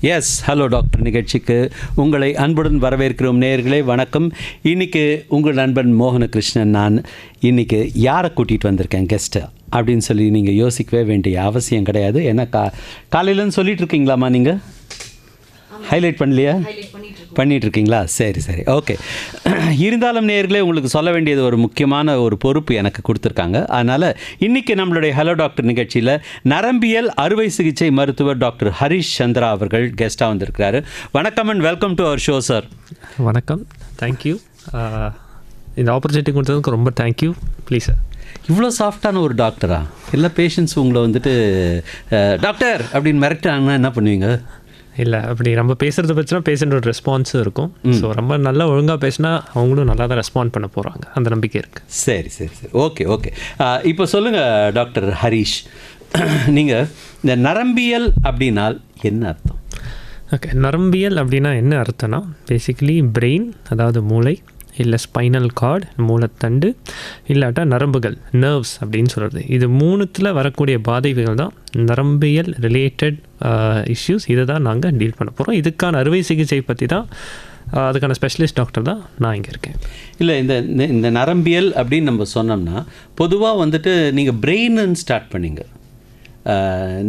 S, hello doctor நிகழ்ச்சிக்கு உங்களை அன்புடன் வரவேற்கிறோம். நேயர்களே வணக்கம். இன்றைக்கி உங்கள் நண்பன் மோகனகிருஷ்ணன். நான் இன்றைக்கி யாரை கூட்டிகிட்டு வந்திருக்கேன் கெஸ்ட்டு அப்படின்னு சொல்லி நீங்கள் யோசிக்கவே வேண்டிய அவசியம் கிடையாது. ஏன்னா காலையிலன்னு சொல்லிட்டு இருக்கீங்களாம்மா? நீங்கள் ஹைலைட் பண்ணலையா? பண்ணிகிட்ருக்கீங்களா? சரி சரி, ஓகே. இருந்தாலும் நேயர்களே, உங்களுக்கு சொல்ல வேண்டியது ஒரு முக்கியமான ஒரு பொறுப்பு எனக்கு கொடுத்துருக்காங்க. அதனால் இன்றைக்கி நம்மளுடைய ஹலோ டாக்டர் நிகழ்ச்சியில் நரம்பியல் அறுவை சிகிச்சை மருத்துவர் டாக்டர் ஹரிஷ் சந்திரா அவர்கள் கெஸ்ட்டாக வந்திருக்கிறாரு. வணக்கம் and welcome to our show sir. வணக்கம், தேங்க்யூ. இந்த ஆப்பர்ச்சுனிட்டி கொடுத்ததுக்கு ரொம்ப தேங்க்யூ. Please sir. இவ்வளோ சாஃப்டான ஒரு டாக்டரா? எல்லா பேஷண்ட்ஸ் உங்களை வந்துட்டு டாக்டர் அப்படின்னு மிரட்டாங்கன்னா என்ன பண்ணுவீங்க? இல்லை, அப்படி நம்ம பேசுகிறத பற்றினா பேஷண்ட்டோட ரெஸ்பான்ஸும் இருக்கும். ஸோ ரொம்ப நல்லா ஒழுங்காக பேசினா அவங்களும் நல்லா தான் ரெஸ்பாண்ட் பண்ண போகிறாங்க, அந்த நம்பிக்கை இருக்குது. சரி சரி சரி, ஓகே ஓகே. இப்போ சொல்லுங்கள் டாக்டர் ஹரிஷ், நீங்கள் இந்த நரம்பியல் அப்படின்னால் என்ன அர்த்தம்? ஓகே, நரம்பியல் அப்படின்னா என்ன அர்த்தம்னா பேசிக்கலி பிரெயின், அதாவது மூளை, இல்லை ஸ்பைனல் கார்டு மூளைத்தண்டு, இல்லாட்டா நரம்புகள், நர்வ்ஸ் அப்படின்னு சொல்கிறது. இது மூணுத்தில் வரக்கூடிய பாதிப்புகள் தான் நரம்பியல் ரிலேட்டட் இஷ்யூஸ். இதை தான் நாங்கள் டீல் பண்ண போகிறோம். இதுக்கான அறுவை சிகிச்சை பற்றி தான், அதுக்கான ஸ்பெஷலிஸ்ட் டாக்டர் தான் நான் இங்கே இருக்கேன். இல்லை, இந்த நரம்பியல் அப்படின்னு நம்ம சொன்னோம்னா பொதுவாக வந்துட்டு நீங்கள் பிரெயின்னு ஸ்டார்ட் பண்ணிங்க.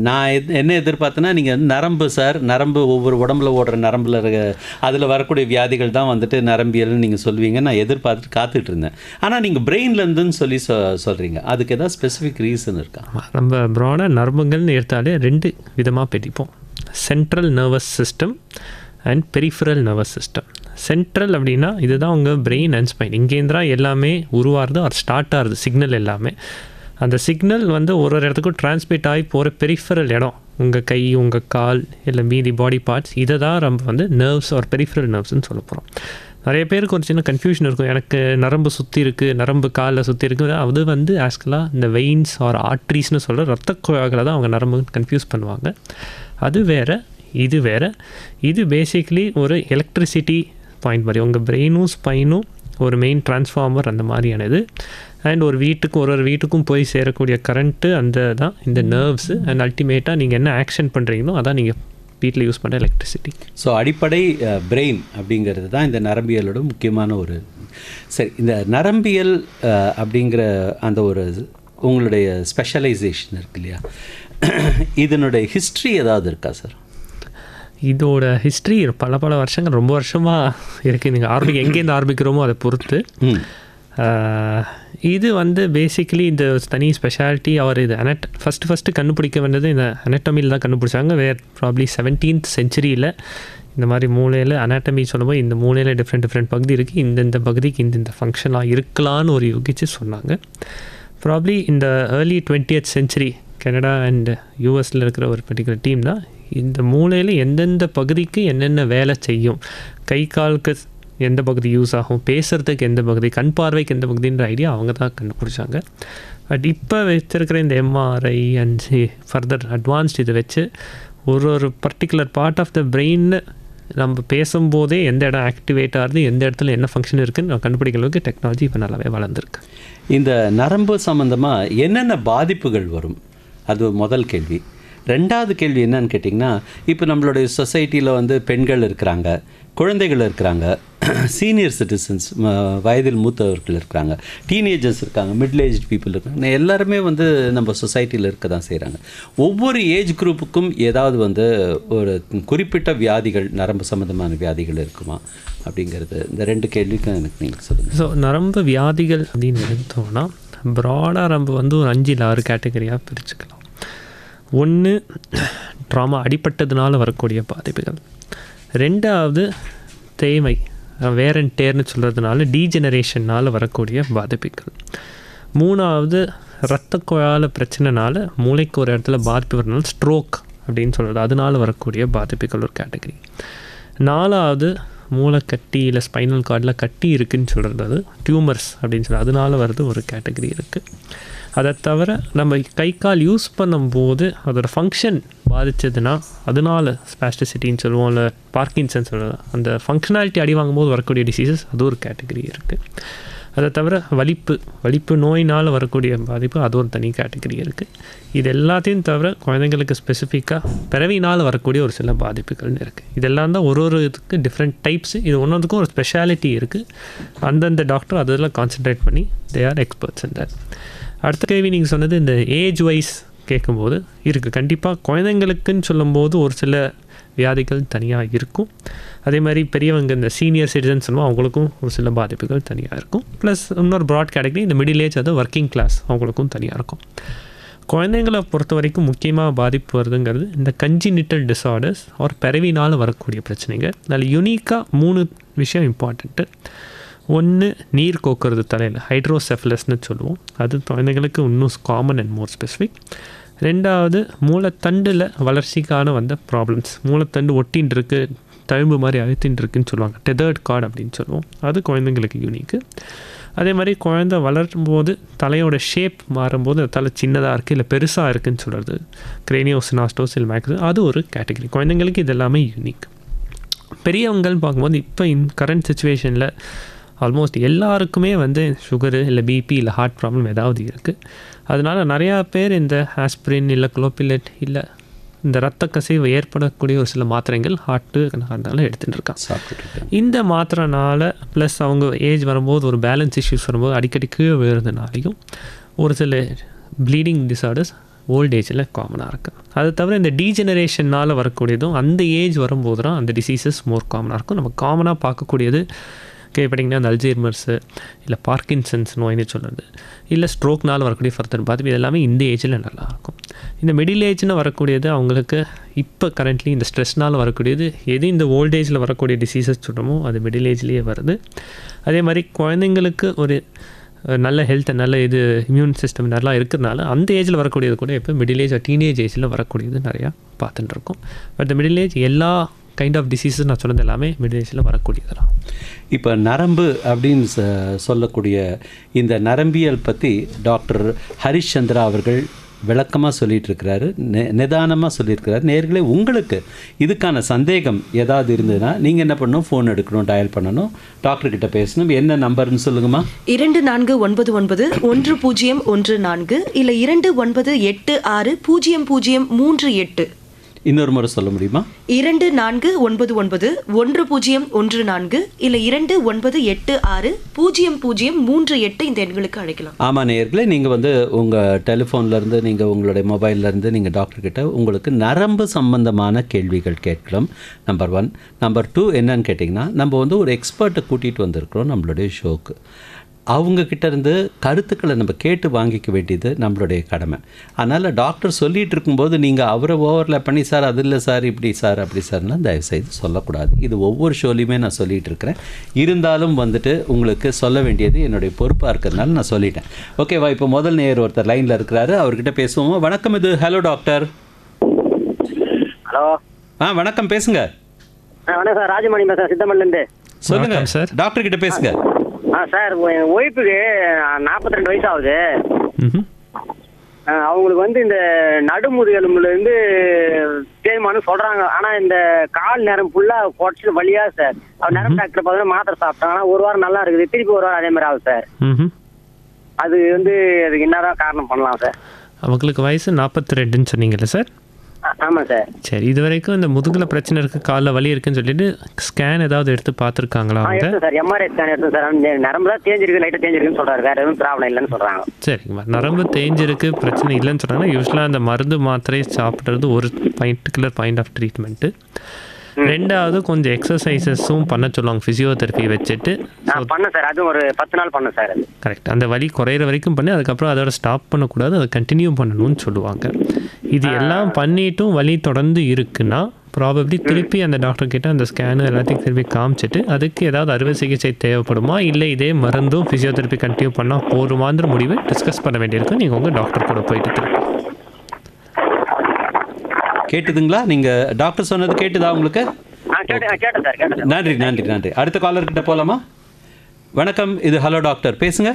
நான் என்ன எதிர்பார்த்தேன்னா, நீங்கள் நரம்பு சார், நரம்பு ஒவ்வொரு உடம்புல ஓடுற நரம்பில் அதில் வரக்கூடிய வியாதிகள் தான் வந்துட்டு நரம்பியல்னு நீங்கள் சொல்லுவீங்க. நான் எதிர்பார்த்துட்டு காத்துட்டு இருந்தேன். ஆனால் நீங்கள் பிரெயின்லேருந்துன்னு சொல்லி சொல்கிறீங்க. அதுக்கு ஏதாவது ஸ்பெசிஃபிக் ரீசன் இருக்கா? நம்ம ப்ராடாக நரம்புகள்னு எடுத்தாலே ரெண்டு விதமாக பிரிப்போம்: central nervous system and peripheral nervous system. Central அப்படின்னா இதுதான் உங்கள் பிரெயின் அண்ட் ஸ்பைன். இங்கேருந்தா எல்லாமே உருவாகிறது, அது ஸ்டார்ட் ஆகுது சிக்னல் எல்லாமே. அந்த சிக்னல் வந்து ஒரு இடத்துக்கும் டிரான்ஸ்மிட் ஆகி போகிற பெரிஃபரல் இடம், உங்கள் கை, உங்கள் கால், இல்லை மீதி பாடி பார்ட்ஸ், இதை தான் நம்ம வந்து நர்வ்ஸ் ஒரு பெரிஃபரல் நர்வ்ஸ்ன்னு சொல்ல போகிறோம். நிறைய பேருக்கு ஒரு சின்ன கன்ஃபியூஷன் இருக்கும். எனக்கு நரம்பு சுற்றி இருக்குது, நரம்பு காலில் சுற்றி இருக்குது. அது வந்து ஆக்சுவலாக இந்த வெயின்ஸ் ஆர் ஆர்ட்ரிஸ்னு சொல்கிற ரத்த குழாய்களை தான் அவங்க நரம்பு கன்ஃபியூஸ் பண்ணுவாங்க. அது வேறு, இது வேறு. இது பேசிக்லி ஒரு எலக்ட்ரிசிட்டி பாயிண்ட் மாதிரி. உங்கள் பிரெயினும் ஸ்பைனும் ஒரு மெயின் டிரான்ஸ்ஃபார்மர் அந்த மாதிரியானது. அண்ட் ஒரு வீட்டுக்கும் போய் சேரக்கூடிய கரண்ட்டு அந்த தான் இந்த நர்வ்ஸு. அண்ட் அல்டிமேட்டாக நீங்கள் என்ன ஆக்ஷன் பண்ணுறீங்களோ அதான் நீங்கள் வீட்டில் யூஸ் பண்ணுற எலக்ட்ரிசிட்டி. ஸோ அடிப்படை பிரெயின் அப்படிங்கிறது தான் இந்த நரம்பியலோட முக்கியமான ஒரு. சரி, இந்த நரம்பியல் அப்படிங்கிற அந்த ஒரு உங்களுடைய ஸ்பெஷலைசேஷன் இருக்கு இல்லையா, இதனுடைய ஹிஸ்ட்ரி ஏதாவது இருக்கா சார்? இதோட ஹிஸ்ட்ரி பல வருஷங்கள், ரொம்ப வருஷமாக இருக்குது. நீங்கள் எங்கேருந்து ஆரம்பிக்கிறோமோ அதை பொறுத்து. இது வந்து பேசிக்கலி இந்த தனி ஸ்பெஷாலிட்டி. அவர் இது ஃபஸ்ட்டு கண்டுபிடிக்க வேண்டியது இந்த அனாட்டமியில் தான் கண்டுபிடிச்சாங்க. ப்ராப்ளி 17th centuryயில் இந்த மாதிரி மூளையில் அனாட்டமி சொல்லும்போது இந்த மூளையில் டிஃப்ரெண்ட் பகுதி இருக்குது, இந்த பகுதிக்கு இந்த ஃபங்க்ஷனாக இருக்கலான்னு ஒரு யோகிச்சு சொன்னாங்க. ப்ராப்ளி இந்த early 20th century Canada and யூஎஸில் இருக்கிற ஒரு பர்டிகுலர் டீம் தான் இந்த மூளையில் எந்தெந்த பகுதிக்கு என்னென்ன வேலை செய்யும், கை காலுக்கு எந்த பகுதி யூஸ் ஆகும், பேசுகிறதுக்கு எந்த பகுதி, கண் பார்வைக்கு எந்த பகுதின்ற ஐடியா அவங்க தான் கண்டுபிடிச்சாங்க. பட் இப்போ வச்சுருக்கிற இந்த எம்ஆர்ஐ அண்ட் ஃபர்தர் அட்வான்ஸ்ட் இதை வச்சு ஒரு பர்டிகுலர் பார்ட் ஆஃப் த பிரெயின்னு நம்ம பேசும்போதே எந்த இடம் ஆக்டிவேட் ஆகுது, எந்த இடத்துல என்ன ஃபங்க்ஷன் இருக்குதுன்னு கண்டுபிடிக்கிற அளவுக்கு டெக்னாலஜி இப்போ நல்லாவே வளர்ந்துருக்கு. இந்த நரம்பு சம்மந்தமாக என்னென்ன பாதிப்புகள் வரும், அது முதல் கேள்வி. ரெண்டாவது கேள்வி என்னன்னு கேட்டிங்கன்னா, இப்போ நம்மளுடைய சொசைட்டியில் வந்து பெண்கள் இருக்கிறாங்க, குழந்தைகள் இருக்கிறாங்க, சீனியர் சிட்டிசன்ஸ் வயதில் மூத்தவர்கள் இருக்கிறாங்க, டீனேஜர்ஸ் இருக்காங்க, மிடில் ஏஜ் பீப்புள் இருக்காங்க. எல்லாருமே வந்து நம்ம சொசைட்டியில் இருக்க தான் செய்கிறாங்க. ஒவ்வொரு ஏஜ் குரூப்புக்கும் ஏதாவது வந்து ஒரு குறிப்பிட்ட வியாதிகள், நரம்பு சம்மந்தமான வியாதிகள் இருக்குமா அப்படிங்கிறது, இந்த ரெண்டு கேள்விக்கும் எனக்கு நீங்கள் சொல்லுங்கள். ஸோ நரம்பு வியாதிகள் அப்படின்னு எடுத்தோம்னா ப்ராடாக நம்ம வந்து ஒரு 5-6 கேட்டகரியாக பிரிச்சுக்கலாம். ஒன்று, ட்ராமா, அடிப்பட்டதுனால வரக்கூடிய பாதிப்புகள். ரெண்டாவது, தேய்மை, வேர் அண்ட் டேர்னு சொல்கிறதுனால டீஜெனரேஷனால் வரக்கூடிய பாதிப்புகள். மூணாவது, இரத்த குழாயில் பிரச்சனைனால மூளைக்கு ஒரு இடத்துல பாதிப்பு வரனால ஸ்ட்ரோக் அப்படின்னு சொல்கிறது, அதனால் வரக்கூடிய பாதிப்புகள் ஒரு கேட்டகரி. நாலாவது, மூளைக்கட்டி இல்லை ஸ்பைனல் கார்டில் கட்டி இருக்குதுன்னு சொல்கிறது, அது டியூமர்ஸ் அப்படின்னு சொல்கிறது, அதனால் வருது ஒரு கேட்டகரி இருக்குது. அதை தவிர நம்ம கை கால் யூஸ் பண்ணும்போது அதோட ஃபங்க்ஷன் பாதித்ததுன்னா அதனால் ஸ்பாஸ்டிசிட்டின்னு சொல்லுவோம், இல்லை பார்க்கின்சன் சொல்லுவோம், அந்த ஃபங்க்ஷனாலிட்டி அடி வாங்கும்போது வரக்கூடிய டிசீசஸ், அது ஒரு கேட்டகரி இருக்குது. அதை தவிர வலிப்பு நோயினால் வரக்கூடிய பாதிப்பு அது ஒரு தனி கேட்டகரி இருக்குது. இது எல்லாத்தையும் தவிர குழந்தைங்களுக்கு ஸ்பெசிஃபிக்காக பிறவினால் வரக்கூடிய ஒரு சில பாதிப்புகள்னு இருக்குது. இதெல்லாம் தான் ஒரு இதுக்கு டிஃப்ரெண்ட் டைப்ஸ். இது ஒன்றுக்கும் ஒரு ஸ்பெஷாலிட்டி இருக்குது. அந்தந்த டாக்டர் அதெல்லாம் கான்சென்ட்ரேட் பண்ணி they are experts in that. அடுத்த கேள்வி நீங்கள் சொன்னது இந்த ஏஜ் வைஸ் கேட்கும்போது இருக்குது. கண்டிப்பாக குழந்தைங்களுக்குன்னு சொல்லும்போது ஒரு சில வியாதிகள் தனியாக இருக்கும். அதே மாதிரி பெரியவங்க இந்த சீனியர் சிட்டிசன்ஸ் சொல்லுவோம், அவங்களுக்கும் ஒரு சில பாதிப்புகள் தனியாக இருக்கும். ப்ளஸ் இன்னொரு ப்ராட் கேட்டகரி இந்த மிடில் ஏஜ், அது ஒர்க்கிங் கிளாஸ், அவங்களுக்கும் தனியாக இருக்கும். குழந்தைங்களை பொறுத்த வரைக்கும் முக்கியமாக பாதிப்பு வருதுங்கிறது இந்த கன்ஜினிட்டல் டிஸார்டர்ஸ் ஒரு பிறவினால் வரக்கூடிய பிரச்சனைகள். அதில் யூனிக்காக 3 விஷயம் இம்பார்ட்டண்ட்டு. ஒன்று, நீர் கோக்கிறது தலையில், ஹைட்ரோசெஃபலஸ்னு சொல்லுவோம். அது குழந்தைங்களுக்கு இன்னும் காமன் அண்ட் மோர் ஸ்பெசிஃபிக். ரெண்டாவது, மூளைத்தண்டில் வளர்ச்சிக்கான வந்த ப்ராப்ளம்ஸ். மூளைத்தண்டு ஒட்டின்னு இருக்குது, தழும்பு மாதிரி அழுத்தின்னு இருக்குன்னு சொல்லுவாங்க, டெதர்ட் கார்டு அப்படின்னு சொல்லுவோம். அது குழந்தைங்களுக்கு யூனிக்கு. அதே மாதிரி குழந்தை வளரும்போது தலையோட ஷேப் மாறும்போது அந்த தலை சின்னதாக இருக்குது இல்லை பெருசாக இருக்குதுன்னு சொல்கிறது, கிரேனியோசினாஸ்டோஸ் இல்லை மேக்ஸ், அது ஒரு கேட்டகரி. குழந்தைங்களுக்கு இது எல்லாமே யூனிக். பெரியவங்கள்னு பார்க்கும்போது இப்போ கரண்ட் சுச்சுவேஷனில் ஆல்மோஸ்ட் எல்லாருக்குமே சுகரு இல்லை பிபி இல்லை ஹார்ட் ப்ராப்ளம் ஏதாவது இருக்குது. அதனால் நிறையா பேர் இந்த ஆஸ்பிரின் இல்லை குளோபிலெட் இல்லை இந்த ரத்த கசிவு ஏற்படக்கூடிய ஒரு சில மாத்திரைகள் ஹார்ட்டுனால எடுத்துகிட்டு இருக்காங்க. இந்த மாத்திரைனால ப்ளஸ் அவங்க ஏஜ் வரும்போது ஒரு பேலன்ஸ் இஷ்யூஸ் வரும்போது அடிக்கடி கீழே விழுறதுனாலையும் ஒரு சில ப்ளீடிங் டிஸார்டர்ஸ் ஓல்ட் ஏஜில் காமனாக இருக்குது. அது தவிர இந்த டீஜெனரேஷனால் வரக்கூடியதும் அந்த ஏஜ் வரும்போது தான் அந்த டிசீசஸ் மோர் காமனாக இருக்கும். நம்ம காமனாக பார்க்கக்கூடியது கேட்பட்டிங்கன்னா அந்த அல்ஜீமர்ஸு இல்லை பார்க்கின்சன்ஸ் நோயின்னு சொல்கிறது, இல்லை ஸ்ட்ரோக்னால் வரக்கூடிய ஃபர்தர் பாதிப்பு, இது எல்லாமே இந்த ஏஜில் நல்லாயிருக்கும். இந்த மிடில் ஏஜ்னு வரக்கூடியது அவங்களுக்கு இப்போ கரண்ட்லி இந்த ஸ்ட்ரெஸ்னால் வரக்கூடியது, எது இந்த ஓல்ட் ஏஜில் வரக்கூடிய டிசீசஸ் சொல்கிறோமோ அது மிடில் ஏஜ்லேயே வருது. அதே மாதிரி குழந்தைங்களுக்கு ஒரு நல்ல ஹெல்த், நல்ல இது இம்யூன் சிஸ்டம் நல்லா இருக்கிறதுனால அந்த ஏஜில் வரக்கூடியது கூட இப்போ மிடில் ஏஜ் டீனேஜ் ஏஜில் வரக்கூடியது நிறையா பார்த்துட்டு இருக்கோம். பட் இந்த மிடில் ஏஜ் எல்லா கைண்ட் ஆஃப் டிசீஸஸ் நான் சொன்னது எல்லாமே மிடில் ஏஜில் வரக்கூடியதுதான். இப்போ நரம்பு அப்படின்னு சொல்லக்கூடிய இந்த நரம்பியல் பற்றி டாக்டர் ஹரிஷ் சந்திரா அவர்கள் விளக்கமாக சொல்லிகிட்டு இருக்கிறாரு, நிதானமாக சொல்லியிருக்கிறாரு. நேர்களே, உங்களுக்கு இதுக்கான சந்தேகம் ஏதாவது இருந்ததுன்னா நீங்கள் என்ன பண்ணணும், ஃபோன் எடுக்கணும், டயல் பண்ணணும், டாக்டர்கிட்ட பேசணும். என்ன நம்பர்னு சொல்லுங்கம்மா? 24991014 இல்லை 29860038. இன்னொரு முறை சொல்ல முடியுமா? 24991014 இல்லை 29860038 இந்த எண்களுக்கு அழைக்கலாம். ஆமாம் நேயர்களே, நீங்கள் உங்கள் டெலிஃபோன்லேருந்து நீங்கள் உங்களுடைய மொபைல்லேருந்து நீங்கள் டாக்டர்கிட்ட உங்களுக்கு நரம்பு சம்பந்தமான கேள்விகள் கேட்கலாம். நம்பர் 1. நம்பர் 2 என்னன்னு கேட்டிங்கன்னா, நம்ம ஒரு எக்ஸ்பர்ட்டை கூட்டிகிட்டு வந்திருக்கிறோம் நம்மளுடைய ஷோக்கு. அவங்கக்கிட்ட இருந்து கருத்துக்களை நம்ம கேட்டு வாங்கிக்க வேண்டியது நம்மளுடைய கடமை. அதனால் டாக்டர் சொல்லிகிட்டு இருக்கும்போது நீங்கள் அவரை ஓவர்லேப் பண்ணி சார் அது இல்லை சார் இப்படி சார் அப்படி சார்லாம் தயவுசெய்து சொல்லக்கூடாது. இது ஒவ்வொரு ஷோலையுமே நான் சொல்லிகிட்டு இருக்கிறேன். இருந்தாலும் உங்களுக்கு சொல்ல வேண்டியது என்னுடைய பொறுப்பாக இருக்கிறதுனால நான் சொல்லிட்டேன். ஓகேவா? இப்போ முதல் நேயர் ஒருத்தர் லைனில் இருக்கிறாரு, அவர்கிட்ட பேசுவோம். வணக்கம், இது ஹலோ டாக்டர். ஹலோ. வணக்கம், பேசுங்க. வணக்கம் சார், ராஜமணி பேசுகிறேன், சித்தமல்லேருந்து. சொல்லுங்கள் சார், டாக்டர் கிட்ட பேசுங்க. சார், என் ஒய்ஃபுக்கு 42 வயசு ஆகுது. அவங்களுக்கு இந்த நடுமுதுகெலும்புலேருந்து தேய்மானம் சொல்கிறாங்க. ஆனால் இந்த கால் நேரம் ஃபுல்லாக குறைச்சிட்டு வழியா சார். அவர் நேரம் டாக்டர் பார்த்தீங்கன்னா மாத்திரை சாப்பிட்டாங்க. ஆனால் ஒரு வாரம் நல்லா இருக்குது, திருப்பி ஒரு வாரம் அதே மாதிரி ஆகுது சார். அது அதுக்கு என்னதான் காரணம் பண்ணலாம் சார்? அவங்களுக்கு வயசு 42ன்னு சொன்னீங்கல்ல சார்? ஆமாம் சார். சரி, இது வரைக்கும் இந்த முதுகில் பிரச்சனை இருக்குது, காலில் வலி இருக்குன்னு சொல்லிட்டு ஸ்கேன் ஏதாவது எடுத்து பார்த்துருக்காங்களா அவங்க? சார், எம்ஆர்ஐ ஸ்கேன் எடுத்து சார். நரம்பு தான் தேஞ்சிருக்கு, லைட்டாக தேஞ்சிருக்குன்னு சொல்கிறாரு, வேறு எதுவும் ப்ராப்ளம் இல்லைன்னு சொல்கிறாங்க. சரிங்கம்மா, நரம்பு தேஞ்சிருக்கு, பிரச்சனை இல்லைன்னு சொல்கிறாங்கன்னா யூஸ்வலாக அந்த மருந்து மாத்திரை சாப்பிட்றது ஒரு பர்டிகுலர் பாயிண்ட் ஆஃப் ட்ரீட்மெண்ட்டு. ரெண்டாவது கொஞ்சம் எக்ஸசைசஸும் பண்ண சொல்லுவாங்க, ஃபிசியோதெரப்பி வச்சுட்டு. பண்ண சார், அதுவும் ஒரு 10 நாள் பண்ண சார். கரெக்ட், அந்த வலி குறையிற வரைக்கும் பண்ணி அதுக்கப்புறம் அதோட ஸ்டாப் பண்ணக்கூடாது, அதை கண்டினியூ பண்ணணும்னு சொல்லுவாங்க. இது எல்லாம் பண்ணிட்டும் வலி தொடர்ந்து இருக்குன்னா ப்ராபப்ளி திருப்பி அந்த டாக்டர் கிட்ட அந்த ஸ்கேனு எல்லாத்தையும் திருப்பி காமிச்சிட்டு அதுக்கு ஏதாவது அறுவை சிகிச்சை தேவைப்படுமா, இல்லை இதே மருந்தும் ஃபிசியோதெரப்பி கண்டினியூ பண்ணால் போருமான்ற முடிவை டிஸ்கஸ் பண்ண வேண்டியிருக்கும். நீங்கள் உங்கள் டாக்டர் கூட போயிட்டு திருப்பி. கேட்டுதுங்களா? நீங்கள் டாக்டர் சொன்னது கேட்டுதா உங்களுக்கு? நன்றி நன்றி நன்றி. அடுத்த காலர்கிட்ட போகலாமா? வணக்கம், இது ஹலோ டாக்டர், பேசுங்க.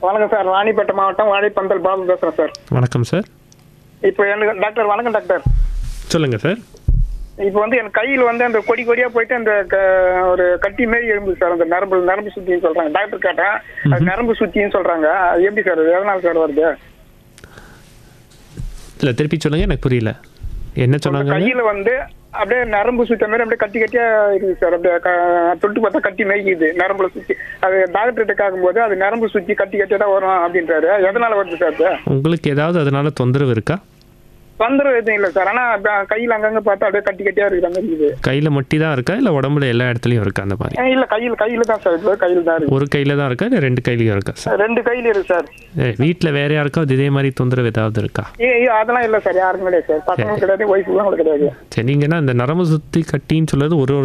வணக்கம் சார், ராணிப்பேட்டை மாவட்டம் வாழைப்பந்தல் பாபு பேசுகிறேன் சார். வணக்கம் சார். இப்போ எனக்கு டாக்டர் வணக்கம் டாக்டர். சொல்லுங்கள் சார். இப்போ வந்து என் கையில் வந்து அந்த கொடி கொடியா போயிட்டு அந்த ஒரு கட்டி மாரி எழும்புது சார். அந்த நரம்பு சுத்தின்னு சொல்றாங்க. டாக்டர் கேட்டேன், அது நரம்பு சுத்தின்னு சொல்றாங்க. அது எப்படி சார், எதனால சார் வருது? இல்லை திருப்பி சொல்லுங்க, எனக்கு புரியல என்ன சொன்னாங்க. கையில வந்து அப்படியே நரம்பு சுத்த மாதிரி அப்படியே கட்டி கட்டியா இருக்குது சார். அப்படியே தொட்டு பார்த்தா கட்டி மேய்க்குது நரம்புல சுத்தி. அது டாக்டர்கிட்ட கேட்கும்போது அது நரம்பு சுத்தி கட்டி கட்டியா தான் வரும் அப்படின்றாரு. எதனால வருது சார்? உங்களுக்கு ஏதாவது அதனால தொந்தரவு இருக்கா? தொந்தரவு எதுவும் இல்லை சார். ஆனா கையில் அங்கங்க பார்த்தா அப்படியே கட்டி கட்டியா இருக்கிற மாதிரி இருக்குது. கையில் மட்டி தான் இருக்கா இல்லை உடம்புல எல்லா இடத்துலையும் இருக்கா அந்த மாதிரி? இல்ல கையில தான் சார் இருக்கு. கையில் தான் இருக்கு. ஒரு கையில் தான் இருக்கா இல்லை 2 கையிலையும் இருக்கா சார்? 2 கையில இருக்கு சார். வீட்டில் வேற யாருக்காவது இதே மாதிரி தொந்தரவு ஏதாவது இருக்கா? அதெல்லாம் இல்லை சார், யாருக்கும் கிடையாது சார். பசங்க கிடையாது, ஒய்ஃபுலாம் கூட கிடையாது. சரி, நீங்கன்னா இந்த நரம்பு சுற்றி கட்டின்னு சொல்றது ஒரு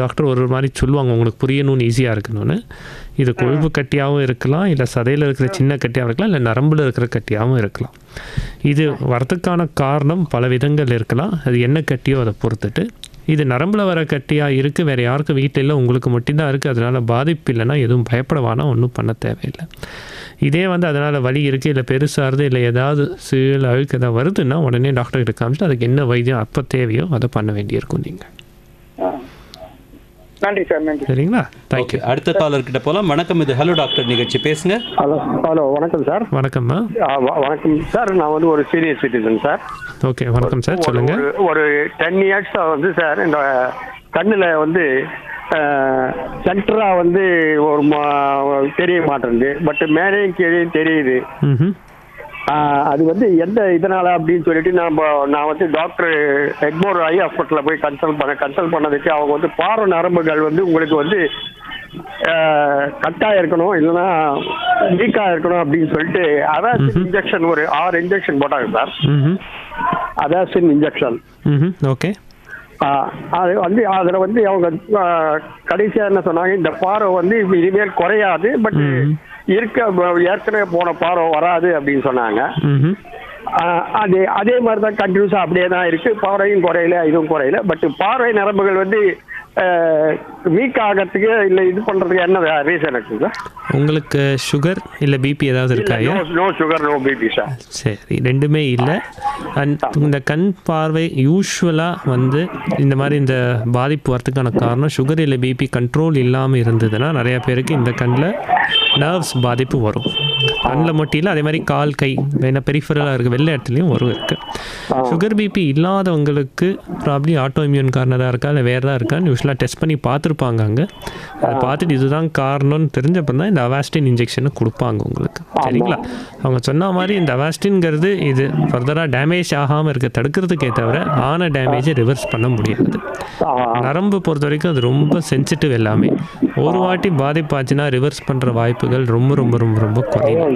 டாக்டர் ஒரு மாதிரி சொல்லுவாங்க, உங்களுக்கு புரியணும்னு ஈஸியாக இருக்கணும்னு. இது கொழுப்பு கட்டியாகவும் இருக்கலாம், இல்லை சதையில் இருக்கிற சின்ன கட்டியாகவும் இருக்கலாம், இல்லை நரம்பில் இருக்கிற கட்டியாகவும் இருக்கலாம். இது வரதுக்கான காரணம் பல விதங்கள் இருக்கலாம். அது என்ன கட்டியோ அதை பொறுத்துட்டு. இது நரம்பில் வர கட்டியாக இருக்குது, வேறு யாருக்கும் வீட்டில் இல்லை, உங்களுக்கு மட்டும்தான் இருக்குது, அதனால் பாதிப்பு இல்லைன்னா எதுவும் பயப்படவானா ஒன்றும் பண்ண தேவையில்லை. இதே வந்து அதனால் வலி இருக்குது, இல்லை பெருசாகுது, இல்லை ஏதாவது சீல் அழுக்கு எதாவது வருதுன்னா உடனே டாக்டர்கிட்ட காமிச்சிட்டு அதுக்கு என்ன வைத்தியம் அப்போ தேவையோ அதை பண்ண வேண்டியிருக்கும் நீங்கள். நன்றி சார், நன்றி. சரிங்களா, தேங்க்யூ. அடுத்த காலர்கிட்ட போகலாம். வணக்கம், இது ஹலோ டாக்டர் நிகழ்ச்சி, பேசுங்க. ஹலோ வணக்கம் சார். வணக்கம்மா. வணக்கம் சார், நான் வந்து ஒரு சீனியர் சிட்டிசன் சார். ஓகே, வணக்கம் சார், சொல்லுங்கள். ஒரு 10 இயர்ஸாக வந்து சார் இந்த கண்ணில் வந்து சென்டராக வந்து தெரிய மாட்டேங்குது, பட் மேலேயும் கீழேயும் தெரியுது. அது வந்து எந்த இதனால அப்படின்னு சொல்லிட்டு நான் வந்து டாக்டர் எக்மோர் ஐ ஹாஸ்பிட்டலில் போய் கன்சல்ட் பண்ணதுக்கு அவங்க வந்து பார்வை நரம்புகள் வந்து உங்களுக்கு வந்து கட்டாக இருக்கணும், இல்லைன்னா வீக்காக இருக்கணும் அப்படின்னு சொல்லிட்டு அதாசின் இன்ஜெக்ஷன் ஒரு 6 இன்ஜெக்ஷன் போட்டாங்க சார். அதாசின் இன்ஜெக்ஷன். ஓகே. அது வந்து அதில் வந்து அவங்க கடைசியாக என்ன சொன்னாங்க, இந்த பார்வை வந்து இனிமேல் குறையாது, பட் ஏற்கனவே போன பார்வை வராது அப்படின்னு சொன்னாங்க. அதே மாதிரி தான் கண்டினியூஸா அப்படியே தான் இருக்கு. பார்வையும் குறையல, இதுவும் குறையல. பட் பார்வை நரம்புகள் வந்து வீக் ஆகிறதுக்கு இல்லை இது பண்றதுக்கு என்ன ரீசன் இருக்குங்க? உங்களுக்கு சுகர் இல்லை பிபி ஏதாவது இருக்கா? No sugar, no BP sir. சரி, ரெண்டுமே இல்லை. இந்த கண் பார்வை யூஸ்வலாக வந்து இந்த மாதிரி இந்த பாதிப்பு வரதுக்கான காரணம் சுகர் இல்லை பிபி கண்ட்ரோல் இல்லாமல் இருந்ததுன்னா நிறையா பேருக்கு இந்த கண்ணில் நர்வ்ஸ் பாதிப்பு வரும். கண்ணில் மட்டும் இல்லை, அதே மாதிரி கால் கை வேணா பெரிஃபரலாக இருக்க வெள்ளை இடத்துலையும் வரும் இருக்குது. சுகர் பிபி இல்லாதவங்களுக்கு ப்ராப்ளி ஆட்டோ இம்யூன் காரணதாக இருக்கா இல்லை வேறு தான் இருக்கான்னு யூஸ்வலாக டெஸ்ட் பண்ணி பார்த்துருப்பாங்க. அங்கே அதை பார்த்துட்டு இதுதான் காரணம்னு தெரிஞ்சப்போ தான் இந்த அவாஸ்டின் இன்ஜெக்ஷனை கொடுப்பாங்க உங்களுக்கு. சரிங்களா? அவங்க சொன்ன மாதிரி இந்த அவாஸ்டின்ங்கிறது இது ஃபர்தராக டேமேஜ் ஆகாமல் இருக்க தடுக்கிறதுக்கே தவிர ஆன டேமேஜை ரிவர்ஸ் பண்ண முடியாது. நரம்பு பொறுத்த வரைக்கும் அது ரொம்ப சென்சிட்டிவ். எல்லாமே ஒரு வாட்டி பாதிப்பாச்சுன்னா ரிவர்ஸ் பண்ணுற வாய்ப்புகள் ரொம்ப ரொம்ப ரொம்ப ரொம்ப குறையும்.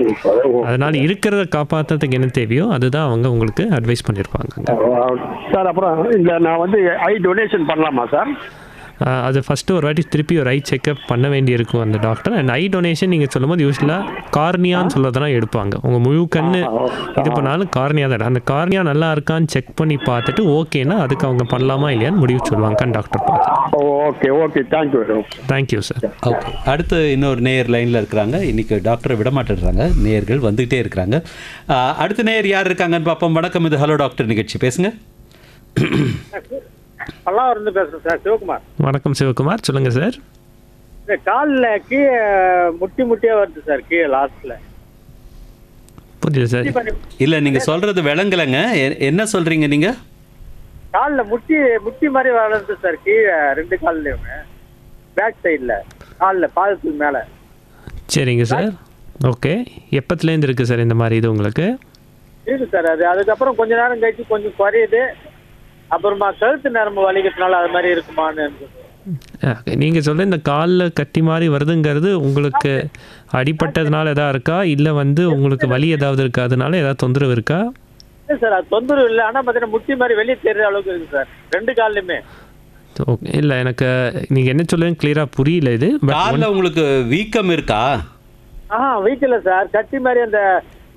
அதனால் இருக்கிறத காப்பாற்றுறதுக்கு என்ன தேவையோ அதுதான் அவங்க உங்களுக்கு அட்வைஸ் பண்ணியிருப்பாங்க சார். அப்புறம் இல்லை, நான் வந்து ஐ டொனேஷன் பண்ணலாமா சார்? அது ஃபஸ்ட்டு ஒரு வாட்டி திருப்பி ஒரு ஐ செக்அப் பண்ண வேண்டியிருக்கும் அந்த டாக்டர். அண்ட் ஐ டொனேஷன் நீங்கள் சொல்லும் போது யூஸ்வலாக கார்னியான்னு சொல்கிறதெல்லாம் எடுப்பாங்க. உங்கள் முழு கண் இது பண்ணாலும் கார்னியா தான். அந்த கார்னியா நல்லா இருக்கான்னு செக் பண்ணி பார்த்துட்டு ஓகேன்னா அதுக்கு அவங்க பண்ணலாமா இல்லையான்னு முடிவு சொல்லுவாங்க கண் டாக்டர் பார்த்து. Okay okay, thank you. Thank you sir. Okay, அடுத்து இன்னொரு நேயர் லைனில் இருக்கிறாங்க. இன்றைக்கி டாக்டரை விட மாட்டேறாங்க, நேயர்கள் வந்துக்கிட்டே இருக்கிறாங்க. அடுத்த நேயர் யார் இருக்காங்கன்னு பார்ப்போம். வணக்கம், இது ஹலோ டாக்டர் நிகழ்ச்சி, பேசுங்க. இருந்து பேசுறேன் சார், சிவகுமார். வணக்கம் சிவகுமார், சொல்லுங்கள் சார். இந்த காலில் கீழே முட்டியே வருது சார், கீழே லாஸ்ட்ல. புரியல சார். இல்லை, நீங்கள் சொல்கிறது விளங்கலைங்க. என்ன சொல்கிறீங்க நீங்கள்? காலில் முட்டி மாதிரி வளருது சார், கீழே 2 கால்லையுமே, பேக் சைடில் காலில் பாதத்துக்கு மேலே. சரிங்க சார். ஓகே, எப்பத்துலேருந்து இருக்குது சார் இந்த மாதிரி இது உங்களுக்கு? இருக்கு சார். அதுக்கப்புறம் கொஞ்ச நேரம் கழிச்சு கொஞ்சம் குறையுது. அப்புறமா கழுத்து நரம்பு வலிக்கிறதுனால அது மாதிரி இருக்குமான்னு. நீங்கள் சொல்ல இந்த காலில் கட்டி மாதிரி வருதுங்கிறது உங்களுக்கு அடிப்பட்டதுனால எதாவது இருக்கா, இல்லை வந்து உங்களுக்கு வலி ஏதாவது இருக்கா, அதனால ஏதாவது தொந்தரவு இருக்கா? இல்லை சார், அது தொந்தரவு இல்லை. ஆனால் பார்த்தீங்கன்னா முட்டி மாதிரி வெளியே தெரிகிற அளவுக்கு இருக்குது சார் 2 கால்லையுமே. ஓகே, இல்லை எனக்கு நீங்கள் என்ன சொல்லுங்க கிளியராக புரியல. இது காலில் உங்களுக்கு வீக்கம் இருக்கா? வீக்கம் இல்லை சார், கட்டி மாதிரி அந்த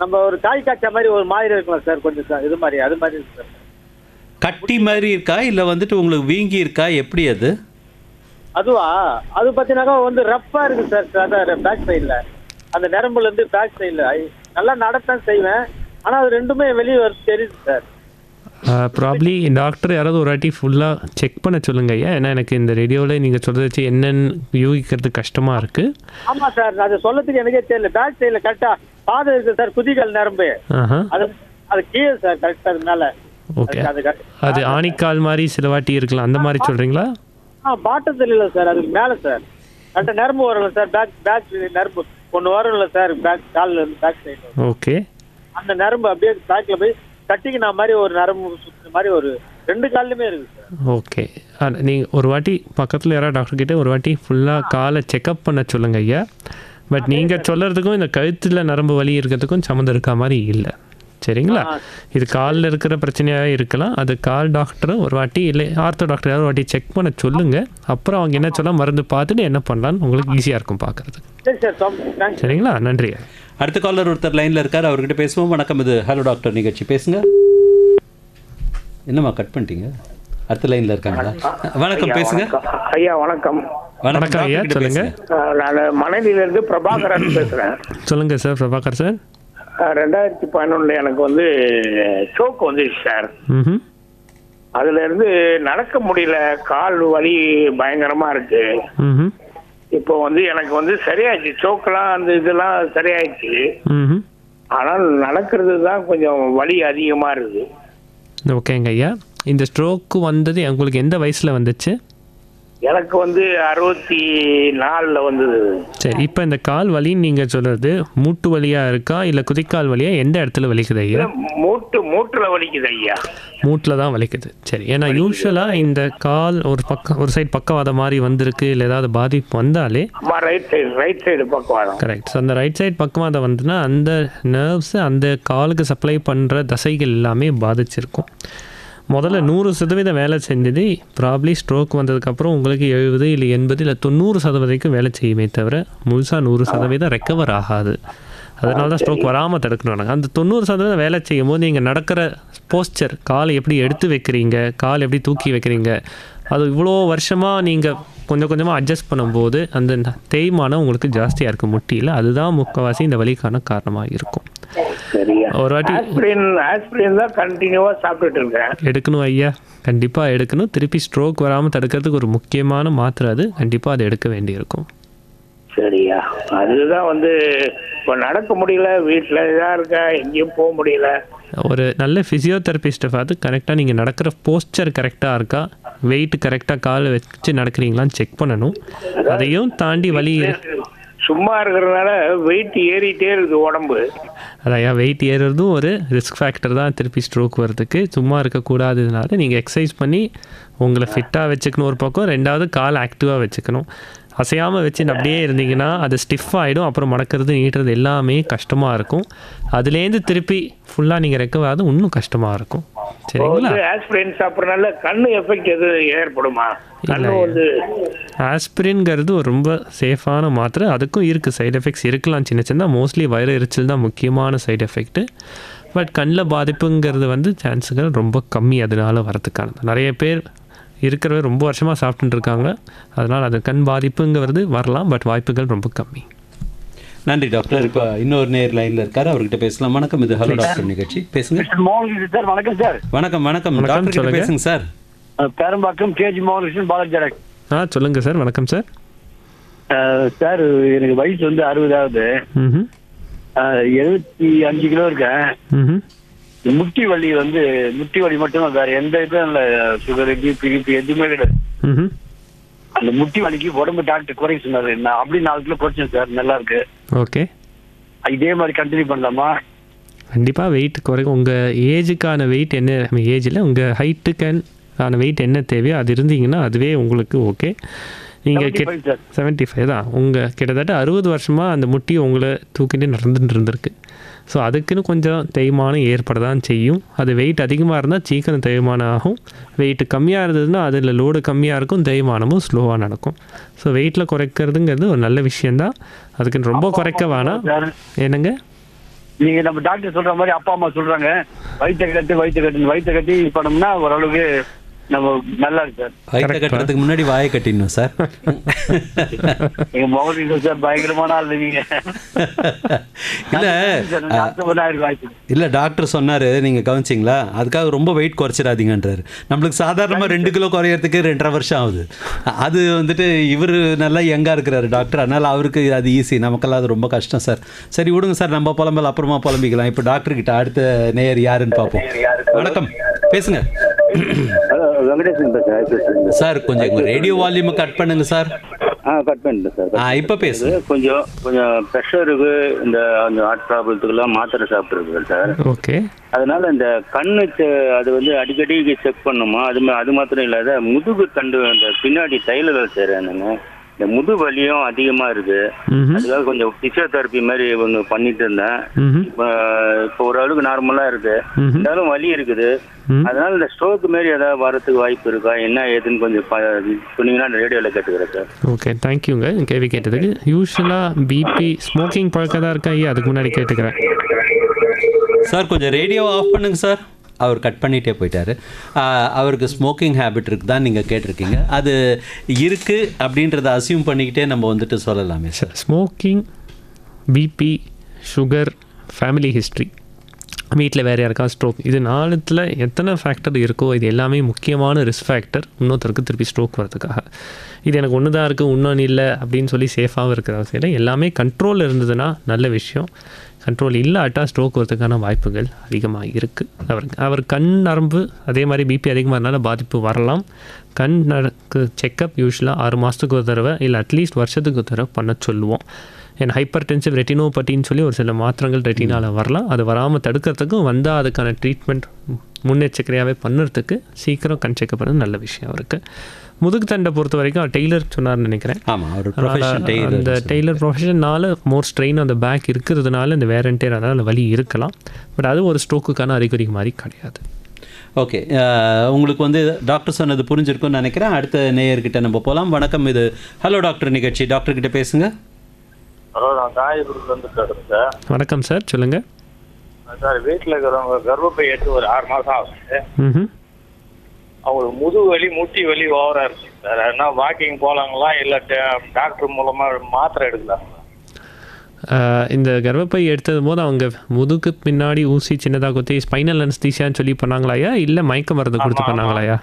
நம்ம ஒரு காய் காய்ச்ச மாதிரி ஒரு மாதிரி இருக்கலாம் சார், கொஞ்சம் சார் இது மாதிரி அது மாதிரி இருக்கு சார். கட்டி மாதிரி இருக்கா இல்லை வந்துட்டு உங்களுக்கு வீங்கி இருக்கா, எப்படி அது? அதுவா, அது பார்த்தீங்கன்னாக்கா வந்து ரஃப்பாக இருக்குது சார் பேக் சைடில். அந்த நரம்புலேருந்து பேக் சைடில் நல்லா நடத்தான் செய்வேன். ஆனால் அது 2மே வெளியே தெரியுது சார். ப்ராப்ளி டாக்டர் யாராவது ஒரு வாட்டி ஃபுல்லாக செக் பண்ண சொல்லுங்க ஐயா. ஏன்னா எனக்கு இந்த ரேடியோவில் நீங்கள் சொல்கிறத வச்சு என்னென்னு யூகிக்கிறது கஷ்டமாக இருக்குது. ஆமா சார், அது சொல்லத்துக்கு எனக்கே தெரியல. பேக் சைடுல கரெக்டா பாதம் இருக்கு சார், குதிகால் நரம்பு அது கீழே சார், கரெக்டா அதனால. ஓகே, அது ஆணிக்கால் மாதிரி சில வாட்டி இருக்கலாம், அந்த மாதிரி சொல்கிறீங்களா? பாட்டத்தில் இல்லை சார், அதுக்கு மேலே சார் கரெக்டாக நரம்பு வரல சார். பேக் நரம்பு ஒன்று வரும்ல சார், பேக் காலில் இருந்து பேக் சைடு. ஓகே, அந்த நரம்பு அப்படியே பேக்கில் போய் கட்டிக்கின மாதிரி ஒரு நரம்பு சுற்றுன மாதிரி ஒரு 2 கால்லையுமே இருக்கு சார். ஓகே, நீங்கள் ஒரு வாட்டி பக்கத்தில் யாராவது டாக்டர்கிட்ட ஒரு வாட்டி ஃபுல்லாக காலை செக்கப் பண்ண சொல்லுங்க ஐயா. பட் நீங்கள் சொல்கிறதுக்கும் இந்த கழுத்தில் நரம்பு வலி இருக்கிறதுக்கும் சம்மந்தம் இருக்க மாதிரி இல்லை, சரிங்களா? இது காலில் இருக்கிற பிரச்சனையாக இருக்கலாம். அது கால் டாக்டரும் ஒரு வாட்டி இல்லை ஆர்த்தோ டாக்டர் யாரும் ஒரு வாட்டி செக் பண்ண சொல்லுங்கள். அப்புறம் அவங்க என்ன சொல்ல மருந்து பார்த்துட்டு என்ன பண்ணலான்னு உங்களுக்கு ஈஸியாக இருக்கும் பார்க்குறதுக்கு. சரி சார், தேங்க்ஸ். சரிங்களா? நன்றி. அடுத்த காலர் ஒருத்தர் லைனில் இருக்கார், அவர்கிட்ட பேசுவோம். வணக்கம், இது ஹலோ டாக்டர் நிகழ்ச்சி, பேசுங்க. என்னம்மா கட் பண்ணிட்டீங்க? அடுத்த லைனில் இருக்காங்களா? வணக்கம், பேசுங்க ஐயா. வணக்கம். வணக்கம் ஐயா, சொல்லுங்க. நான் மணலியிலிருந்து பிரபாகரன் பேசுறேன். சொல்லுங்க சார் பிரபாகர் சார். 2011 எனக்கு வந்து ஸ்ட்ரோக் வந்துச்சு சார். அதுல இருந்து நடக்க முடியல, கால் வலி பயங்கரமா இருக்கு. இப்போ வந்து எனக்கு வந்து சரியாயிடுச்சு, ஸ்ட்ரோக்லாம் அந்த இதெல்லாம் சரியாயிடுச்சு. ஆனால் நடக்கிறது தான் கொஞ்சம் வலி அதிகமா இருக்கு. ஓகேங்க ஐயா, இந்த ஸ்ட்ரோக்கு வந்தது உங்களுக்கு எந்த வயசுல வந்துச்சு? எனக்கு வந்து 64 வந்தது. சரி, இப்போ இந்த கால் வலின்னு நீங்கள் சொல்கிறது மூட்டு வலியாக இருக்கா இல்லை குதிக்கால் வலியாக? எந்த இடத்துல வலிக்குது ஐயா? மூட்டுல வலிக்குது ஐயா. மூட்டில் தான் வலிக்குது. சரி, ஏன்னா யூஸ்வலாக இந்த கால் ஒரு சைடு பக்கவாதம் மாதிரி வந்திருக்கு, இல்லை ஏதாவது பாதிப்பு வந்தாலே ரைட் சைடு பக்கவாதம். கரெக்ட். ஸோ அந்த ரைட் சைடு பக்கவாதம் வந்துன்னா அந்த நர்வ்ஸ் அந்த காலுக்கு சப்ளை பண்ணுற தசைகள் எல்லாமே பாதிச்சிருக்கும். முதல்ல 100% வேலை செஞ்சது ப்ராப்ளி ஸ்ட்ரோக் வந்ததுக்கப்புறம் உங்களுக்கு 70 இல்லை 80 இல்லை 90% வேலை செய்யுமே தவிர முழுசாக 100% ரெக்கவர் ஆகாது. அதனால தான் ஸ்ட்ரோக் வராமல் தடுக்கணும். அந்த 90% வேலை செய்யும் போது நீங்கள் நடக்கிற போஸ்டர், காலை எப்படி எடுத்து வைக்கிறீங்க, கால் எப்படி தூக்கி வைக்கிறீங்க, அது இவ்வளோ வருஷமாக நீங்கள் கொஞ்சம் கொஞ்சமாக அட்ஜஸ்ட் பண்ணும்போது அந்த தேய்மானம் உங்களுக்கு ஜாஸ்தியாக இருக்கும் முட்டியில். அதுதான் முக்கால்வாசி இந்த வலிக்கான காரணமாக இருக்கும். ஒரு வாட்டி ஆஸ்பிரின் தான் கண்டினியூவா சாப்பிட்டுட்டு இருக்கேன். எடுக்கணும் ஐயா, கண்டிப்பாக எடுக்கணும். திருப்பி ஸ்ட்ரோக் வராமல் தடுக்கிறதுக்கு ஒரு முக்கியமான மாத்திரை அது, கண்டிப்பாக அது எடுக்க வேண்டியிருக்கும். சரியா, அதுதான் வந்து இப்போ நடக்க முடியல, வீட்டில் இதாக இருக்க, எங்கேயும் போக முடியல. ஒரு நல்ல ஃபிசியோதெரபிஸ்ட்டை பார்த்து கரெக்டாக நீங்கள் நடக்கிற போஸ்டர் கரெக்டாக இருக்கா, வெயிட் கரெக்டாக கால் வச்சு நடக்கிறீங்களான்னு செக் பண்ணணும். அதையும் தாண்டி வலி சும்மா இருக்கிறதுனால வெயிட் ஏறிட்டே இருக்குது உடம்பு. அதையா வெயிட் ஏறுறதும் ஒரு ரிஸ்க் ஃபேக்டர் தான் திருப்பி ஸ்ட்ரோக் வர்றதுக்கு. சும்மா இருக்கக்கூடாததுனால நீங்கள் எக்ஸசைஸ் பண்ணி உங்களை ஃபிட்டாக வச்சுக்கணும் ஒரு பக்கம், ரெண்டாவது கால் ஆக்டிவாக வச்சுக்கணும். அசையாமல் வச்சு அப்படியே இருந்தீங்கன்னா அது ஸ்டிஃப் ஆகிடும். அப்புறம் மடக்கிறது நீட்டுறது எல்லாமே கஷ்டமாக இருக்கும். அதுலேருந்து திருப்பி ஃபுல்லாக நீங்கள் ரெக்கவர் ஆகுது இன்னும் கஷ்டமாக இருக்கும். சரிங்களா? ஆஸ்பிரின் சாப்பிட்றதுனால கண்ணு எஃபெக்ட் எது ஏற்படுமா? ஆஸ்பிரின்ங்கிறது ஒரு ரொம்ப சேஃபான மாத்திரை. அதுக்கும் இருக்குது சைடு எஃபெக்ட்ஸ் இருக்கலாம், சின்ன சின்ன. மோஸ்ட்லி வயிறு எரிச்சல் தான் முக்கியமான சைடு எஃபெக்ட்டு. பட் கண்ணில் பாதிப்புங்கிறது வந்து சான்ஸுகள் ரொம்ப கம்மி அதனால வரதுக்கானது. நிறைய பேர் இருக்கிறவ ரொம்ப வருஷமாக சாப்பிட்டுட்டு இருக்காங்க, அதனால் அது கண் பாதிப்புங்கிறது வரலாம், பட் வாய்ப்புகள் ரொம்ப கம்மி. நன்றி டாக்டர். இப்போ இன்னொரு நேர் லைனில் இருக்காரு, அவர்கிட்ட பேசலாம். வணக்கம், இது ஹலோ டாக்டர் நிகழ்ச்சி, பேசுங்க. சார் வணக்கம் சார். வணக்கம் வணக்கம் டாக்டர் கிட்ட பேசுங்க சார். பேரம்பாக்கம் கேஜி மோகன் பாலாஜி. சொல்லுங்கள் சார். வணக்கம் சார். சார் எனக்கு வயசு வந்து 60 75 கிலோ இருக்கேன். முட்டி வலி வந்து முட்டி வலி மட்டும், வேற எந்த இதுவும் இல்லை. சுகர் பிபி எதுவுமே கிடையாது. அந்த முட்டி வலிக்கு உடம்பு டாக்டர் குறைக்க சொன்னாரு. நான் அப்படி 4 கிலோ குறைச்சேன் சார், நல்லா இருக்கு. ஓகே, இதே மாதிரி கண்டினியூ பண்ணலாமா? கண்டிப்பாக வெயிட் குறைக்கும். உங்கள் ஏஜுக்கான வெயிட் என்ன, ஏஜில் உங்கள் ஹைட்டுக்கான வெயிட் என்ன தேவையோ அது இருந்தீங்கன்னா அதுவே உங்களுக்கு ஓகே. நீங்கள் 75 தான். உங்கள் கிட்டத்தட்ட 60 வருஷமாக அந்த முட்டி உங்களை தூக்கிட்டு நடந்துட்டு இருந்திருக்கு. ஸோ அதுக்குன்னு கொஞ்சம் தேய்மானம் ஏற்பட தான் செய்யும். அது வெயிட் அதிகமாக இருந்தால் சீக்கிரம் தேய்மானம் ஆகும். வெயிட் கம்மியாக இருந்ததுன்னா அதில் லோடு கம்மியாக இருக்கும், தேய்மானமும் ஸ்லோவாக நடக்கும். ஸோ வெயிட்டில் குறைக்கிறதுங்கிறது ஒரு நல்ல விஷயந்தான். அதுக்குன்னு ரொம்ப குறைக்க வேணாம். என்னங்க, நீங்கள் நம்ம டாக்டர் சொல்கிற மாதிரி அப்பா அம்மா சொல்கிறாங்க வயிற்றை கட்டி பண்ணோம்னா ஓரளவுக்கு நம்ம நல்லா இருக்கு சார். வயிற்ற கட்டுறதுக்கு முன்னாடி வாயை கட்டிடணும் சார். எங்க முகத்துக்கு சார் பயங்கரமான ஆள் நீங்க. இல்லை டாக்டர் சொன்னார், நீங்கள் கவனிச்சிங்களா? அதுக்காக ரொம்ப வெயிட் குறைச்சிடாதீங்கன்றாரு. நம்மளுக்கு சாதாரணமாக 2 கிலோ குறையறதுக்கு 2.5 வருஷம் ஆகுது. அது வந்துட்டு இவர் நல்லா யங்காக இருக்கிறாரு டாக்டர், அதனால் அவருக்கு அது ஈஸி, நமக்கெல்லாம் அது ரொம்ப கஷ்டம் சார். சரி விடுங்க சார், நம்ம புலம்பல் அப்புறமா புலம்பிக்கலாம். இப்போ டாக்டர்கிட்ட அடுத்த நேயர் யாருன்னு பார்ப்போம். வணக்கம், பேசுங்க. ஹலோ, வெங்கடேசன் பேசுகிறேன் சார். கொஞ்சம் உங்கள் ரேடியோ வால்யூமை கட் பண்ணுங்க சார். கட் பண்ணிட்டேன் சார். இப்போ பேசுங்க. கொஞ்சம் ப்ரெஷருக்கு இந்த ஹார்ட் ப்ராப்ளத்துக்கெல்லாம் மாத்திரை சாப்பிட்ருக்கு சார். ஓகே. அதனால இந்த கண்ணு அது வந்து அடிக்கடி செக் பண்ணுமா? அது மாத்திரம் இல்லாத முதுகு தண்டு அந்த பின்னாடி தையல்கள் சார், என்னங்க இந்த முது வலியும் அதிகமா இருக்கு. அதுக்காக கொஞ்சம் பிசியோதெரப்பி மாதிரி ஒன்று பண்ணிட்டு இருந்தேன். இப்போ ஓரளவுக்கு நார்மலா இருக்கு, இருந்தாலும் வலி இருக்குது. அதனால இந்த ஸ்ட்ரோக் மாரி ஏதாவது வரதுக்கு வாய்ப்பு இருக்கா, என்ன ஏதுன்னு கொஞ்சம் சொன்னீங்கன்னா ரேடியோவில் கேட்டுக்கிறேன் சார். ஓகே, தேங்க்யூங்க கேள்வி கேட்டதுக்கு. யூஸ்வலாக பிபி ஸ்மோக்கிங் பழக்கம் தான் இருக்கா? ஐயா, அதுக்கு முன்னாடி கேட்டுக்கிறேன் சார். கொஞ்சம் ரேடியோ ஆஃப் பண்ணுங்க சார். அவர் கட் பண்ணிகிட்டே போயிட்டார். அவருக்கு ஸ்மோக்கிங் ஹேபிட் இருக்குது தான் நீங்கள் கேட்டிருக்கீங்க. அது இருக்குது அப்படின்றத அசியூம் பண்ணிக்கிட்டே நம்ம வந்துட்டு சொல்லலாமே sir. Smoking, BP, sugar, family history, வீட்டில் வேறு யாருக்கா ஸ்ட்ரோக், இது 4ல் எத்தனை ஃபேக்டர் இருக்கோ இது எல்லாமே முக்கியமான ரிஸ்க் ஃபேக்டர் இன்னொருத்தருக்கு திருப்பி ஸ்ட்ரோக் வரதுக்காக. இது எனக்கு ஒன்று தான் இருக்குது, இன்னொன்று இல்லை அப்படின்னு சொல்லி சேஃபாகவும் இருக்கிற அவசியம். எல்லாமே கண்ட்ரோல் இருந்ததுன்னா நல்ல விஷயம். கண்ட்ரோல் இல்லாட்டா ஸ்ட்ரோக் வரதுக்கான வாய்ப்புகள் அதிகமாக இருக்குது. அவர் கண் நரம்பு அதே மாதிரி பிபி அதிகமாக இருந்தாலும் பாதிப்பு வரலாம். கண் செக்கப் யூஸ்வலாக 6 மாதத்துக்கு ஒரு தடவை இல்லை அட்லீஸ்ட் வருஷத்துக்கு ஒரு தடவை பண்ண சொல்லுவோம். ஏன்னா ஹைப்பர் டென்சிவ் ரெட்டினோபட்டின்னு சொல்லி ஒரு சில மாத்திரங்கள் ரெட்டினாவில் வரலாம். அது வராமல் தடுக்கிறதுக்கும் வந்தால் அதுக்கான ட்ரீட்மெண்ட் முன்னெச்சரிக்கையாகவே பண்ணுறதுக்கு சீக்கிரம் கண் செக்கப் பண்ணது நல்ல விஷயம் அவருக்கு. முதுகு தண்டை பொறுத்த வரைக்கும் டெய்லர் சொன்னார்னு நினைக்கிறேன். அந்த டெய்லர் ப்ரொஃபஷனால் மோர் ஸ்ட்ரெயின் அந்த பேக் இருக்கிறதுனால இந்த வேர் அண்ட் டேர் அதனால் வலி இருக்கலாம். பட் அது ஒரு ஸ்ட்ரோக்குக்கான அறிகுறி மாதிரி கிடையாது. ஓகே, உங்களுக்கு வந்து டாக்டர் சொன்னது புரிஞ்சிருக்கும்னு நினைக்கிறேன். அடுத்த நேயர்கிட்ட நம்ம போகலாம். வணக்கம், இது ஹலோ டாக்டர் நிகழ்ச்சி. டாக்டர்கிட்ட பேசுங்க. ஹலோ, நான் காயகுடியில் வந்து பேசுகிறேன் சார். வணக்கம் சார், சொல்லுங்கள் சார். வீட்டில் இருக்கிறவங்க கர்ப்பப்பை எடுத்து ஒரு 6 மாதம் ஆகுது. அவங்களுக்கு முதுகு வலி, முட்டி வலி ஓவராக இருக்கு சார். அதனா வாக்கிங் போகலாங்களா இல்லை டாக்டர் மூலமாக மாத்திரை எடுக்கலாங்களா? இந்த கர்ப்பப்பை எடுத்தது போது அவங்க முதுகு பின்னாடி ஊசி சின்னதாக குத்தி ஸ்பைனல் அனஸ்தீசியான்னு சொல்லி பண்ணாங்களாயா இல்லை மயக்க மருந்து கொடுத்து பண்ணாங்களாயா?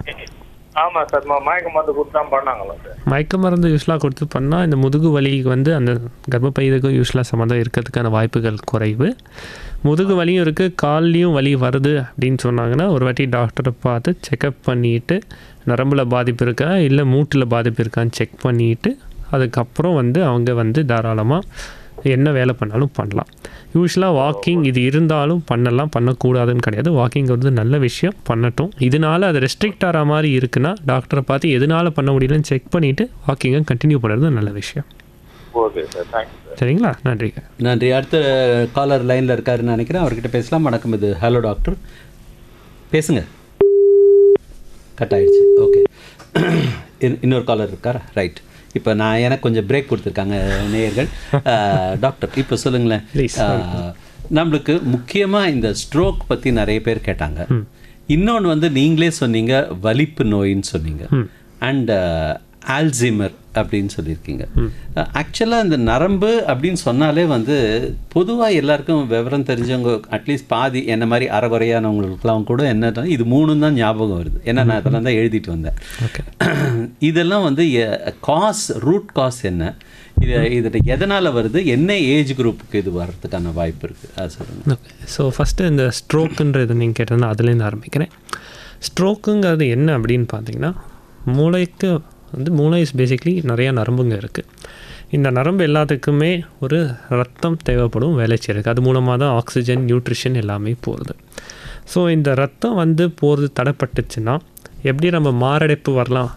ஆமாம் சார், மயக்க மருந்து கொடுத்து தான் பண்ணாங்களா சார்? மயக்க மருந்து யூஸ்வலாக கொடுத்து பண்ணால் இந்த முதுகு வலிக்கு வந்து அந்த கர்ப்பப்பை இதுக்கும் யூஸ்வலாக சம்மந்தம் இருக்கிறதுக்கான வாய்ப்புகள் குறைவு. முதுகு வலியும் இருக்குது, கால்லையும் வலி வருது அப்படின்னு சொன்னாங்கன்னா ஒரு வாட்டி டாக்டரை பார்த்து செக்கப் பண்ணிவிட்டு நரம்பில் பாதிப்பு இருக்கா இல்லை மூட்டில் பாதிப்பு இருக்கான்னு செக் பண்ணிவிட்டு அதுக்கப்புறம் வந்து அவங்க வந்து தாராளமாக என்ன வேலை பண்ணாலும் பண்ணலாம். யூஸ்வலாக வாக்கிங் இது இருந்தாலும் பண்ணலாம், பண்ணக்கூடாதுன்னு கிடையாது. வாக்கிங் வந்து நல்ல விஷயம், பண்ணட்டும். இதனால் அது ரெஸ்ட்ரிக்ட் ஆகிற மாதிரி இருக்குன்னா டாக்டரை பார்த்து எதனால் பண்ண முடியலன்னு செக் பண்ணிவிட்டு வாக்கிங்கை கண்டினியூ பண்ணுறது நல்ல விஷயம். Okay sir, thank you sir. சரிங்களா, நன்றிங்க. நன்றி. அடுத்த காலர் லைனில் இருக்காருன்னு நினைக்கிறேன், அவர்கிட்ட பேசலாம். வணக்கம், இது ஹலோ டாக்டர். பேசுங்க. கட் ஆகிடுச்சு. ஓகே, இன்னொரு காலர் இருக்கார். ரைட். இப்போ எனக்கு கொஞ்சம் பிரேக் கொடுத்துருக்காங்க நேயர்கள். டாக்டர் இப்போ சொல்லுங்களேன், நம்மளுக்கு முக்கியமாக இந்த ஸ்ட்ரோக் பற்றி நிறைய பேர் கேட்டாங்க. இன்னொன்று வந்து நீங்களே சொன்னீங்க வலிப்பு நோயின்னு சொன்னீங்க, அண்ட் ஆல்சைமர் அப்படின்னு சொல்லியிருக்கீங்க. ஆக்சுவலாக இந்த நரம்பு அப்படின்னு சொன்னாலே வந்து பொதுவாக எல்லாருக்கும் விவரம் தெரிஞ்சவங்க அட்லீஸ்ட் பாதி என்ன மாதிரி அறகுறையானவங்களுக்குலாம் கூட என்ன இது 3 தான் ஞாபகம் வருது. ஏன்னா நான் அதெல்லாம் தான் எழுதிட்டு வந்தேன். இதெல்லாம் வந்து ரூட் காஸ் என்ன, இது எதனால் வருது, என்ன ஏஜ் குரூப்புக்கு இது வர்றதுக்கான வாய்ப்பு இருக்குது, அது சொல்லுங்கள். ஓகே, ஸோ ஃபஸ்ட்டு இந்த ஸ்ட்ரோக்குன்றது நீங்கள் கேட்டதுன்னா அதுலேருந்து ஆரம்பிக்கிறேன். ஸ்ட்ரோக்குங்கிறது என்ன அப்படின்னு பார்த்தீங்கன்னா, மூளைக்கு வந்து மூளை இஸ் பேசிக்லி நிறையா நரம்புங்க இருக்குது. இந்த நரம்பு எல்லாத்துக்குமே ஒரு ரத்தம் தேவைப்படும், வேலை செய்யறதுக்கு. அது மூலமாக தான் ஆக்சிஜன், நியூட்ரிஷன் எல்லாமே போகிறது. ஸோ இந்த ரத்தம் வந்து போகிறது தடைப்பட்டுச்சுன்னா எப்படி நம்ம மாரடைப்பு வரலாம்,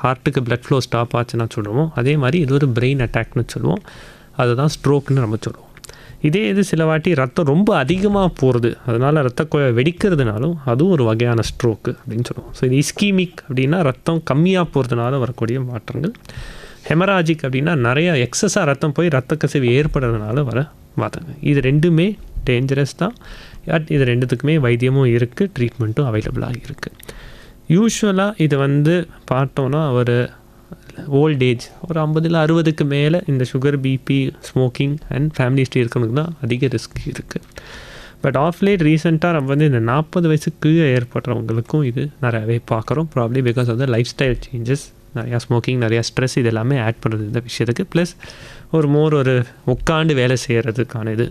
ஹார்ட்டுக்கு பிளட் ஃப்ளோ ஸ்டாப் ஆச்சுன்னா சொல்லுவோம், அதே மாதிரி இது ஒரு பிரெயின் அட்டாக்னு சொல்லுவோம். அதுதான் ஸ்ட்ரோக்குன்னு நம்ம சொல்லுவோம். இதே இது சில வாட்டி ரத்தம் ரொம்ப அதிகமாக போகிறது, அதனால் ரத்த குழாய் வெடிக்கிறதுனாலும் அதுவும் ஒரு வகையான ஸ்ட்ரோக்கு அப்படின்னு சொல்லுவோம். ஸோ இது இஸ்கீமிக் அப்படின்னா ரத்தம் கம்மியாக போகிறதுனால வரக்கூடிய மாற்றங்கள். ஹெமராஜிக் அப்படின்னா நிறையா எக்ஸஸாக ரத்தம் போய் ரத்த கசிவு ஏற்படுறதுனால வர மாற்றங்கள். இது ரெண்டுமே டேஞ்சரஸ் தான். இது ரெண்டுத்துக்குமே வைத்தியமும் இருக்குது, ட்ரீட்மெண்ட்டும் அவைலபிளாக இருக்குது. யூஸ்வலாக இது வந்து பார்த்தோன்னா ஒரு ஓல்டேஜ் ஒரு 50-60க்கு மேலே இந்த sugar, BP, smoking and family history இருக்கணுக்கு தான் அதிக ரிஸ்க் இருக்குது. பட் ஆஃப் லேட் ரீசெண்டாக நம்ம வந்து இந்த 40 வயசுக்கு கீழே ஏற்படுறவங்களுக்கும் இது நிறையாவே பார்க்குறோம். Probably because of the lifestyle changes, நிறையா ஸ்மோக்கிங், நிறையா ஸ்ட்ரெஸ், இது எல்லாமே ஆட் பண்ணுறது இந்த விஷயத்துக்கு. ப்ளஸ் ஒரு உட்காந்து வேலை செய்கிறதுக்கான இது,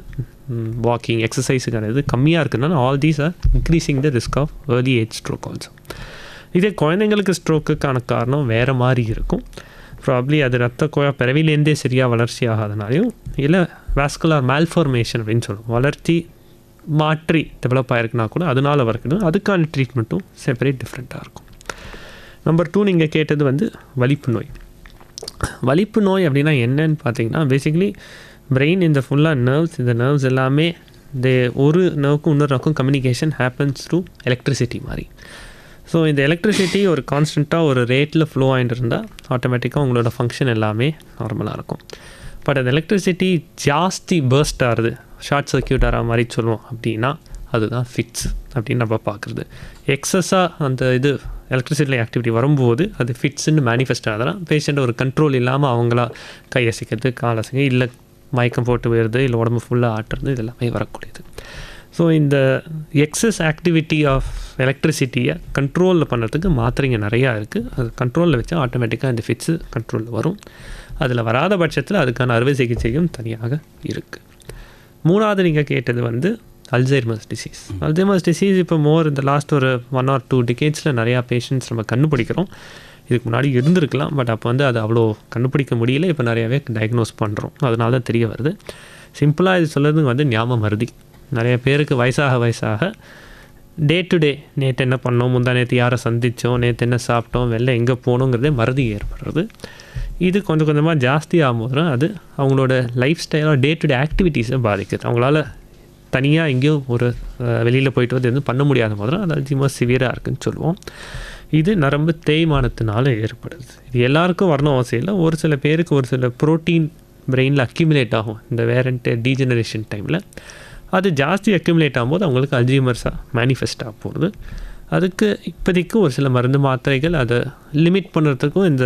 வாக்கிங், எக்ஸசைஸுக்கான இது கம்மியாக இருக்குதுனால all these are increasing the risk of early age stroke also. இதே குழந்தைங்களுக்கு ஸ்ட்ரோக்குக்கான காரணம் வேறு மாதிரி இருக்கும். ப்ராப்ளி அது ரத்த குழாய் பிறவிலேருந்தே சரியாக வளர்ச்சி ஆகாதனாலையும், இல்லை வாஸ்குலர் மால்ஃபார்மேஷன் அப்படின்னு சொல்லுவோம், வளர்ச்சி மாற்றி டெவலப் ஆகிருக்குனா கூட அதனால் வரக்கணும். அதுக்கான ட்ரீட்மெண்ட்டும் செப்பரேட் டிஃப்ரெண்ட்டாக இருக்கும். நம்பர் 2 நீங்கள் கேட்டது வந்து வலிப்பு நோய். வலிப்பு நோய் அப்படின்னா என்னன்னு பார்த்தீங்கன்னா, பேசிக்கலி பிரெயின் இந்த ஃபுல்லாக நர்வ்ஸ், இந்த நர்வ்ஸ் எல்லாமே ஒரு நர்வுக்கும் இன்னொரு நர்வுக்கும் கம்யூனிகேஷன் ஹேப்பன்ஸ் த்ரூ எலக்ட்ரிசிட்டி மாதிரி. ஸோ இந்த எலக்ட்ரிசிட்டி ஒரு கான்ஸ்டண்ட்டாக ஒரு ரேட்டில் ஃப்ளோ ஆகிட்டு இருந்தால் ஆட்டோமேட்டிக்காக உங்களோட ஃபங்க்ஷன் எல்லாமே நார்மலாக இருக்கும். பட் அந்த எலக்ட்ரிசிட்டி ஜாஸ்தி பர்ஸ்ட் ஆகுது, ஷார்ட் சர்க்யூட் ஆகிற மாதிரி சொல்லுவோம் அப்படின்னா, அதுதான் ஃபிட்ஸ் அப்படின்னு நம்ம பார்க்குறது. எக்ஸஸாக அந்த இது எலக்ட்ரிசிட்டி ஆக்டிவிட்டி வரும்போது அது ஃபிட்ஸ்ன்னு மேனிஃபெஸ்ட் ஆகுதுன்னா, பேஷண்ட் ஒரு கண்ட்ரோல் இல்லாமல் அவங்களா கையசைக்கிறது, காலசைங்க, இல்லை மயக்கம் போட்டு வருது, இல்லை உடம்பு ஃபுல்லாக ஆட்டுறது, இது எல்லாமே வரக்கூடியது. ஸோ இந்த எக்ஸஸ் ஆக்டிவிட்டி ஆஃப் எலக்ட்ரிசிட்டியை கண்ட்ரோலில் பண்ணுறதுக்கு மாத்திரைங்க நிறையா இருக்குது. அது கண்ட்ரோலில் வச்சா ஆட்டோமேட்டிக்காக இந்த ஃபிட்ஸு கண்ட்ரோலில் வரும். அதில் வராத பட்சத்தில் அதுக்கான அறுவை சிகிச்சையும் தனியாக இருக்குது. 3வது நீங்கள் கேட்டது வந்து அல்சைமர்ஸ் டிசீஸ். அல்சைமர்ஸ் டிசீஸ் இப்போ இந்த லாஸ்ட் ஒரு 1 or 2 decades நிறையா பேஷண்ட்ஸ் நம்ம கண்டுபிடிக்கிறோம். இதுக்கு முன்னாடி இருந்திருக்கலாம், பட் அப்போ வந்து அது அவ்வளோ கண்டுபிடிக்க முடியல. இப்போ நிறையாவே டயக்னோஸ் பண்ணுறோம், அதனால தான் தெரிய வருது. சிம்பிளாக இது சொல்கிறது வந்து ஞாபகம் மருதி. நிறைய பேருக்கு வயசாக டே டு டே நேற்று என்ன பண்ணோம், முந்தா நேற்று யாரை சந்தித்தோம், நேற்று என்ன சாப்பிட்டோம், வெளில எங்கே போகணுங்கிறதே மறதி ஏற்படுறது. இது கொஞ்சம் கொஞ்சமாக ஜாஸ்தி ஆகும்போது அது அவங்களோட லைஃப் ஸ்டைலாக டே டு டே ஆக்டிவிட்டீஸை பாதிக்குது. அவங்களால தனியாக எங்கேயும் ஒரு வெளியில் போயிட்டு வந்து எதுவும் பண்ண முடியாத மாதிரி அது அதிகமாக சிவியராக இருக்குதுன்னு சொல்லுவோம். இது நரம்பு தேய்மானத்தினால ஏற்படுது. இது எல்லாருக்கும் வரணும் அவசியம் இல்லை. ஒரு சில பேருக்கு ஒரு சில ப்ரோட்டீன் பிரெயினில் அக்யூமுலேட் ஆகும் இந்த வேரண்ட் டீஜெனரேஷன் டைமில். அது ஜாஸ்தி அக்யூமுலேட் ஆகும்போது அவங்களுக்கு அல்சைமர்ஸாக மேனிஃபெஸ்ட் ஆக போகிறது. அதுக்கு இப்போதைக்கு ஒரு சில மருந்து மாத்திரைகள் அதை லிமிட் பண்ணுறதுக்கும் இந்த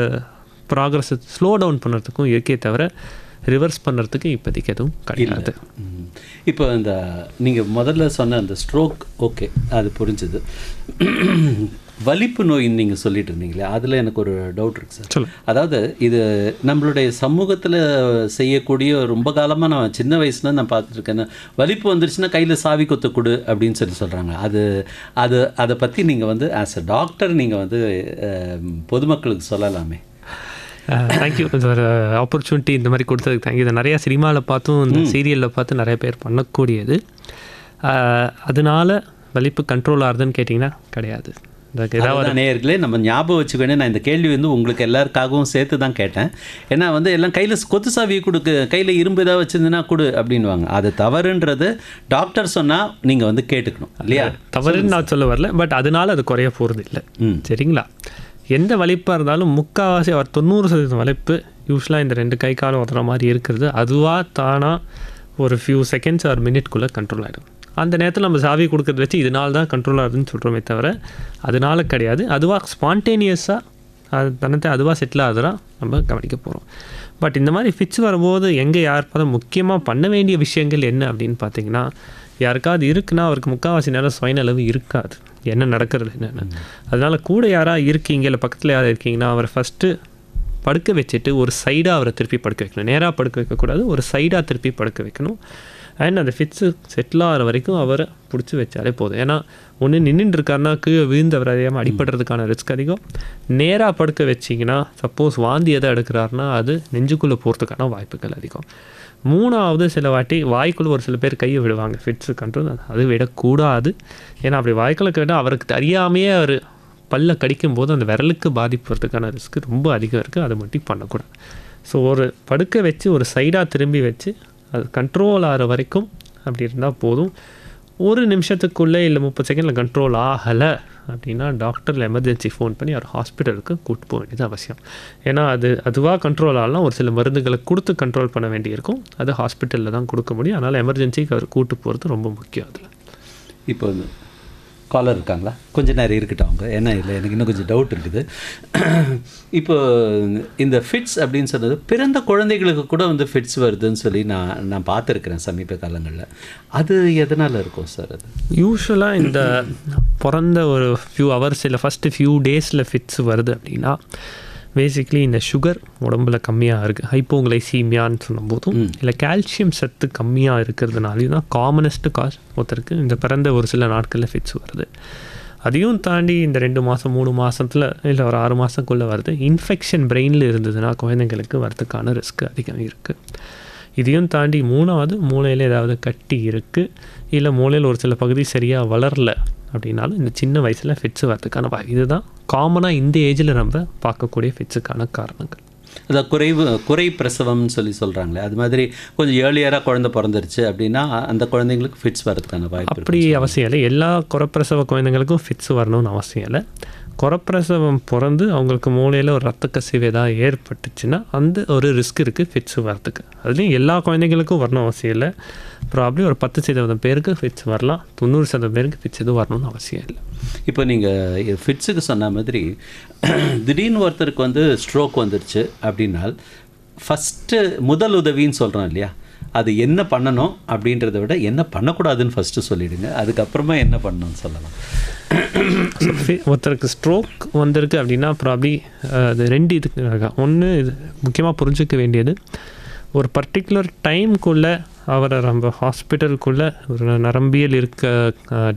ப்ராக்ரஸை ஸ்லோ டவுன் பண்ணுறதுக்கும் இருக்கே தவிர ரிவர்ஸ் பண்ணுறதுக்கு இப்போதைக்கு எதுவும் கிடையாது. இப்போ இந்த நீங்கள் முதல்ல சொன்ன அந்த ஸ்ட்ரோக், ஓகே, அது புரிஞ்சுது. வலிப்பு நோயின்னு நீங்கள் சொல்லிட்டு இருந்தீங்களே, அதில் எனக்கு ஒரு டவுட் இருக்குது சார். அதாவது இது நம்மளுடைய சமூகத்தில் செய்யக்கூடிய ரொம்ப காலமாக நான் சின்ன வயசுல நான் பார்த்துருக்கேன். வலிப்பு வந்துருச்சுன்னா கையில் சாவி கொத்து கொடு அப்படின்னு சொல்கிறாங்க. அதை பற்றி நீங்கள் வந்து ஆஸ் அ டாக்டர் நீங்கள் வந்து பொதுமக்களுக்கு சொல்லலாமே. தேங்க்யூ சார், ஆப்பர்ச்சுனிட்டி இந்த மாதிரி கொடுத்ததுக்கு தேங்க்யூ. இதை நிறையா சினிமாவில் பார்த்தும் இந்த சீரியலில் பார்த்து நிறைய பேர் பண்ணக்கூடியது. அதனால வலிப்பு கண்ட்ரோல் ஆகுதுன்னு கேட்டிங்கன்னா கிடையாது. நேயர்களே நம்ம ஞாபகம் வச்சுக்கணும். நான் இந்த கேள்வி வந்து உங்களுக்கு எல்லாருக்காகவும் சேர்த்து தான் கேட்டேன். ஏன்னா வந்து எல்லாம் கையில் கொத்து சாவியை கொடுக்கு, கையில் இரும்பு ஏதாவது வச்சுருந்துன்னா கொடு அப்படின்வாங்க. அது தவறுன்றது டாக்டர் சொன்னால் நீங்கள் வந்து கேட்டுக்கணும் இல்லையா? தவறுன்னு நான் சொல்ல வரல, பட் அதனால அது குறைய போகிறது இல்லை. சரிங்களா? எந்த வலிப்பாக இருந்தாலும் முக்கால்வாசி 90% வலிப்பு யூஸ்வலாக இந்த 2 கை காலம் ஓதுற மாதிரி இருக்கிறது அதுவாக தானாக ஒரு ஃபியூ செகண்ட்ஸ் ஆர் மினிட்குள்ளே கண்ட்ரோல் ஆகிடும். அந்த நேரத்தில் நம்ம சாவி கொடுக்கறத வச்சு இதனால தான் கண்ட்ரோல் ஆகுதுன்னு சொல்கிறோமே தவிர அதனால கிடையாது. அதுவாக ஸ்பான்டேனியஸாக அது தன்னத்தை அதுவாக செட்டில் ஆகுதுன்னா நம்ம கவனிக்க போகிறோம். பட் இந்த மாதிரி ஃபிட்ஸ் வரும்போது எங்கே யார் பார்த்தா முக்கியமாக பண்ண வேண்டிய விஷயங்கள் என்ன அப்படின்னு பார்த்தீங்கன்னா, யாருக்காவது இருக்குன்னா அவருக்கு முக்கால்வாசி நேரம் சுயநலவு இருக்காது, என்ன நடக்கிறது என்னென்னு. அதனால் கூட யாராக இருக்கீங்க இல்லை பக்கத்தில் யாராக இருக்கீங்கன்னா அவரை ஃபஸ்ட்டு படுக்க வச்சுட்டு ஒரு சைடாக அவரை திருப்பி படுக்க வைக்கணும். நேராக படுக்க வைக்கக்கூடாது, ஒரு சைடாக திருப்பி படுக்க வைக்கணும். அண்ட் அந்த ஃபிட்ஸு செட்டில் ஆகிற வரைக்கும் அவரை பிடிச்சி வச்சாலே போதும். ஏன்னா ஒன்று நின்றுட்டு இருக்காருன்னா கீழே விழுந்தவர் அறியாமல் அடிபடுறதுக்கான ரிஸ்க் அதிகம். நேராக படுக்க வச்சிங்கன்னா சப்போஸ் வாந்தி எதை எடுக்கிறாருன்னா அது நெஞ்சுக்குள்ளே போகிறதுக்கான வாய்ப்புகள் அதிகம். 3வது சில வாட்டி வாய்க்குள்ளே ஒரு சில பேர் கையை விடுவாங்க ஃபிட்ஸு கண்ட்ரோல், அது விடக்கூடாது. ஏன்னா அப்படி வாய்க்குள்ளே கேட்டால் அவருக்கு அறியாமையே அவர் பல்ல கடிக்கும்போது அந்த விரலுக்கு பாதிப்பு வரதுக்கான ரிஸ்க்கு ரொம்ப அதிகம் இருக்குது. அதை மட்டும் பண்ணக்கூடாது. ஸோ ஒரு படுக்க வச்சு ஒரு சைடாக திரும்பி வச்சு அது கண்ட்ரோல் ஆகிற வரைக்கும் அப்படி இருந்தால் போதும். ஒரு நிமிஷத்துக்குள்ளே இல்லை 30 செகண்டில் கண்ட்ரோல் ஆகலை அப்படின்னா டாக்டர் எமர்ஜென்சி ஃபோன் பண்ணி அவர் ஹாஸ்பிட்டலுக்கு கூப்பிட்டு போக வேண்டியது அவசியம். ஏன்னா அதுவாக கண்ட்ரோல் ஆகலாம், ஒரு சில மருந்துகளை கொடுத்து கண்ட்ரோல் பண்ண வேண்டியிருக்கும். அது ஹாஸ்பிட்டலில் தான் கொடுக்க முடியும். அதனால் எமர்ஜென்சிக்கு அவர் கூப்பிட்டு போகிறது ரொம்ப முக்கியம். அதில் இப்போ காலர் இருக்காங்களா? கொஞ்சம் நேரம் இருக்கட்டும் அவங்க, ஏன்னா இல்லை எனக்கு இன்னும் கொஞ்சம் டவுட் இருக்குது. இப்போ இந்த ஃபிட்ஸ் அப்படின்னு சொன்னது பிறந்த குழந்தைகளுக்கு கூட வந்து ஃபிட்ஸ் வருதுன்னு சொல்லி நான் பார்த்துருக்குறேன் சமீப காலங்களில். அது எதனால் இருக்கும் சார்? அது யூஸ்வலாக இந்த பிறந்த ஒரு ஃபியூ ஹவர்ஸ் இல்லை ஃபஸ்ட்டு ஃபியூ டேஸில் ஃபிட்ஸ் வருது அப்படின்னா பேசிக்லி இந்த சுகர் உடம்புல கம்மியாக இருக்குது, ஹைப்போகிளைசீமியான்னு சொல்லும்போதும் இல்லை கால்சியம் சத்து கம்மியாக இருக்கிறதுனாலையும் தான் காமனஸ்ட்டு காஸ் ஒருத்தருக்கு இந்த பிறந்த ஒரு சில நாட்களில் ஃபிட்ஸ் வருது. அதையும் தாண்டி இந்த 2 மாதம் 3 மாதத்தில் இல்லை ஒரு 6 மாதத்துக்குள்ளே வருது. இன்ஃபெக்ஷன் பிரெயினில் இருந்ததுன்னா குழந்தைங்களுக்கு வரதுக்கான ரிஸ்க் அதிகம் இருக்குது. இதையும் தாண்டி 3வது மூளையில் ஏதாவது கட்டி இருக்குது, இல்லை மூளையில் ஒரு சில பகுதி சரியாக வளரல அப்படின்னாலும் இந்த சின்ன வயசில் ஃபிட்ஸு வரதுக்கான இதுதான் காமனாக இந்த ஏஜில் நம்ம பார்க்கக்கூடிய ஃபிட்ஸுக்கான காரணங்கள். அதான் குறை பிரசவம்னு சொல்லி சொல்கிறாங்களே, அது மாதிரி கொஞ்சம் ஏர்லியராக குழந்தை பிறந்துருச்சு அப்படின்னா அந்த குழந்தைங்களுக்கு ஃபிட்ஸ் வரதுக்கான வாய்ப்பு அப்படி அவசியம் இல்லை. எல்லா குறைப்பிரசவ குழந்தைங்களுக்கும் ஃபிட்ஸ் வரணும்னு அவசியம் இல்லை. குறைப்பிரசவம் பிறந்து அவங்களுக்கு மூளையில் ஒரு ரத்த கசிவு ஏதாவது ஏற்பட்டுச்சுன்னா அந்த ஒரு ரிஸ்க் இருக்குது ஃபிட்ஸ் வரதுக்கு. அதுலேயும் எல்லா குழந்தைங்களுக்கும் வரணும் அவசியம் இல்லை. ப்ராப்ளி ஒரு 10% பேருக்கு ஃபிட்ஸ் வரலாம், 90% பேருக்கு ஃபிட்ஸ் எதுவும் வரணும்னு அவசியம் இல்லை. இப்போ நீங்கள் ஃபிட்ஸுக்கு சொன்ன மாதிரி திடீர்னு ஒருத்தருக்கு வந்து ஸ்ட்ரோக் வந்துடுச்சு அப்படின்னால் ஃபஸ்ட்டு முதல் உதவின்னு சொல்கிறோம் இல்லையா, அது என்ன பண்ணணும் அப்படின்றத விட என்ன பண்ணக்கூடாதுன்னு ஃபஸ்ட்டு சொல்லிவிடுங்க, அதுக்கப்புறமா என்ன பண்ணணும்னு சொல்லலாம். ஒருத்தருக்கு ஸ்ட்ரோக் வந்திருக்கு அப்படின்னா ப்ராப்ளி அது 2 இதுக்கு இருக்கா. ஒன்று இது முக்கியமாக புரிஞ்சிக்க வேண்டியது, ஒரு பர்டிகுலர் டைமுக்குள்ளே அவரை நம்ம ஹாஸ்பிட்டலுக்குள்ளே ஒரு நரம்பியல் இருக்க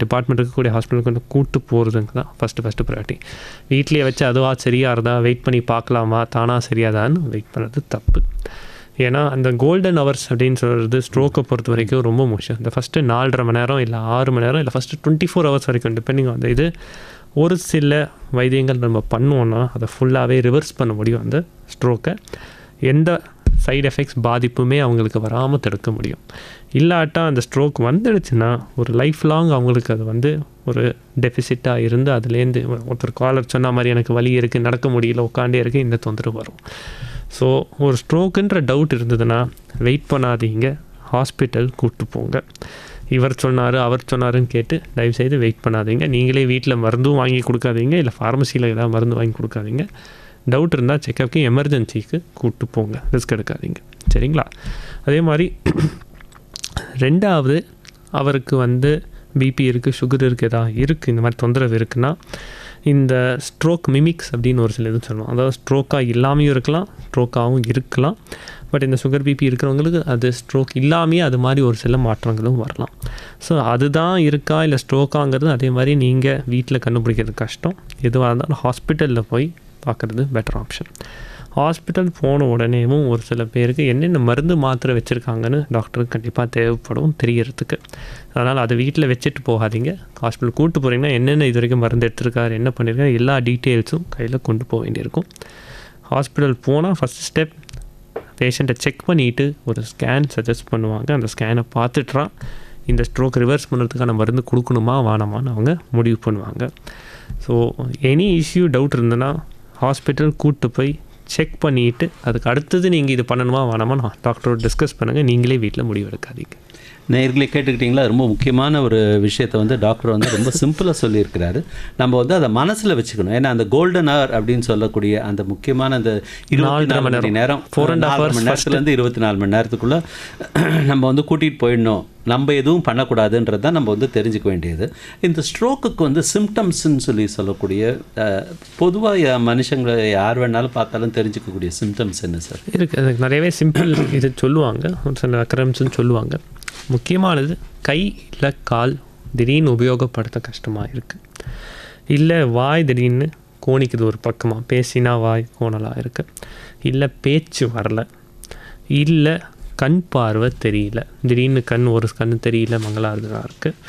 டிபார்ட்மெண்ட் இருக்கக்கூடிய ஹாஸ்பிட்டலுக்குள்ளே கூட்டு போகிறதுங்க தான் ஃபஸ்ட்டு ப்ரையாரிட்டி. வீட்லேயே வச்சு அதுவாக சரியாக இருந்தா வெயிட் பண்ணி பார்க்கலாமா, தானாக சரியாதான்னு வெயிட் பண்ணுறது தப்பு. ஏன்னா அந்த கோல்டன் ஹவர்ஸ் அப்படின்னு சொல்கிறது ஸ்ட்ரோக்கை பொறுத்த வரைக்கும் ரொம்ப முக்கியம். இந்த ஃபஸ்ட்டு 4.5 மணி நேரம் இல்லை 6 மணி நேரம் இல்லை ஃபஸ்ட்டு 24 ஹவர்ஸ் வரைக்கும் டிபெண்டிங் ஆன் இது ஒரு சில வைத்தியங்கள் நம்ம பண்ணுவோன்னா அதை ஃபுல்லாகவே ரிவர்ஸ் பண்ண முடியும். அந்த ஸ்ட்ரோக்கை எந்த சைடு எஃபெக்ட்ஸ் பாதிப்புமே அவங்களுக்கு வராமல் தடுக்க முடியும். இல்லாட்டா அந்த ஸ்ட்ரோக் வந்துடுச்சுன்னா ஒரு லைஃப் லாங் அவங்களுக்கு அது வந்து ஒரு டெஃபிசிட்டாக இருந்து அதுலேருந்து ஒருத்தர் காலர் சொன்ன மாதிரி எனக்கு வலி இருக்குது, நடக்க முடியல, உட்காண்டே இருக்குது, இந்த தொந்தரவு வரும். ஸோ ஒரு ஸ்ட்ரோக்குன்ற டவுட் இருந்ததுன்னா வெயிட் பண்ணாதீங்க, ஹாஸ்பிட்டல் கூப்பிட்டு போங்க. இவர் சொன்னார் அவர் சொன்னாருன்னு கேட்டு தயவுசெய்து வெயிட் பண்ணாதீங்க. நீங்களே வீட்டில் மருந்தும் வாங்கி கொடுக்காதீங்க, இல்லை ஃபார்மசியில் ஏதாவது மருந்து வாங்கி கொடுக்காதீங்க. டவுட் இருந்தால் செக்கப்புக்கு எமர்ஜென்சிக்கு கூப்பிட்டு போங்க, ரிஸ்க் எடுக்காதீங்க. சரிங்களா? அதே மாதிரி 2வது அவருக்கு வந்து பிபி இருக்குது, சுகர் இருக்குது, எதாவது இருக்குது, இந்த மாதிரி தொந்தரவு இருக்குன்னா இந்த ஸ்ட்ரோக் மிமிக்ஸ் அப்படின்னு ஒரு சில இது சொல்லுவோம். அதாவது ஸ்ட்ரோக்காக இல்லாமையும் இருக்கலாம், ஸ்ட்ரோக்காகவும் இருக்கலாம். பட் இந்த சுகர் பிபி இருக்கிறவங்களுக்கு அது ஸ்ட்ரோக் இல்லாமையே அது மாதிரி ஒரு சில மாற்றங்களும் வரலாம். ஸோ அதுதான் இருக்கா இல்லை ஸ்ட்ரோக்காங்கிறது அதே மாதிரி நீங்கள் வீட்டில் கண்டுபிடிக்கிறது கஷ்டம். எதுவாக இருந்தாலும் ஹாஸ்பிட்டலில் போய் பார்க்குறது பெட்டர் ஆப்ஷன். ஹாஸ்பிட்டல் போன உடனேவும் ஒரு சில பேருக்கு என்னென்ன மருந்து மாத்திரை வச்சுருக்காங்கன்னு டாக்டருக்கு கண்டிப்பாக தேவைப்படும் தெரியறதுக்கு. அதனால் அதை வீட்டில் வச்சுட்டு போகாதீங்க. ஹாஸ்பிட்டல் கூப்பிட்டு போகிறீங்கன்னா என்னென்ன இது வரைக்கும் மருந்து எடுத்துருக்காரு, என்ன பண்ணியிருக்காரு, எல்லா டீட்டெயில்ஸும் கையில் கொண்டு போக வேண்டியிருக்கும். ஹாஸ்பிட்டல் போனால் ஃபஸ்ட் ஸ்டெப் பேஷண்ட்டை செக் பண்ணிவிட்டு ஒரு ஸ்கேன் சஜஸ்ட் பண்ணுவாங்க. அந்த ஸ்கேனை பார்த்துட்டுறா இந்த ஸ்ட்ரோக் ரிவர்ஸ் பண்ணுறதுக்கான மருந்து கொடுக்கணுமா வேணாமான்னு அவங்க முடிவு பண்ணுவாங்க. ஸோ எனி இஷ்யூ டவுட் இருந்ததுன்னா ஹாஸ்பிட்டல் கூப்பிட்டு போய் செக் பண்ணிவிட்டு அதுக்கு அடுத்தது நீங்கள் இது பண்ணணுமா வேணாமா டாக்டரோட டிஸ்கஸ் பண்ணுங்கள். நீங்களே வீட்டில் முடிவு எடுக்காதீங்க. நேயர்களே கேட்டுக்கிட்டிங்களா? ரொம்ப முக்கியமான ஒரு விஷயத்தை வந்து டாக்டர் வந்து ரொம்ப சிம்பிளாக சொல்லியிருக்கிறாரு. நம்ம வந்து அதை மனசில் வச்சுக்கணும். ஏன்னா அந்த கோல்டன் ஹவர் அப்படின்னு சொல்லக்கூடிய அந்த முக்கியமான அந்த 24 மணி நேரம் 4.5 மணி நேரத்துலேருந்து 24 மணி நேரத்துக்குள்ளே நம்ம வந்து கூட்டிகிட்டு போயிடணும், நம்ம எதுவும் பண்ணக்கூடாதுன்றது தான் நம்ம வந்து தெரிஞ்சுக்க வேண்டியது. இந்த ஸ்ட்ரோக்குக்கு வந்து சிம்டம்ஸ்ன்னு சொல்லக்கூடிய பொதுவாக மனுஷங்களை யார் வேணாலும் பார்த்தாலும் தெரிஞ்சுக்கக்கூடிய சிம்டம்ஸ் என்ன சார் இருக்குது? அதுக்கு நிறையவே சிம்பிள் இது சொல்லுவாங்க, ஒரு சில அக்கரம்ஸ்ன்னு சொல்லுவாங்க. முக்கியமானது கை இல்லை கால் திடீர்னு உபயோகப்படுத்த கஷ்டமாக இருக்குது, இல்லை வாய் திடீர்னு கோணிக்குது ஒரு பக்கமாக, பேசினா வாய் கோணலாக இருக்குது, இல்லை பேச்சு வரல, இல்லை கண் பார்வை தெரியல, திடீர்னு ஒரு கண் தெரியல மங்களாக இருக்குது,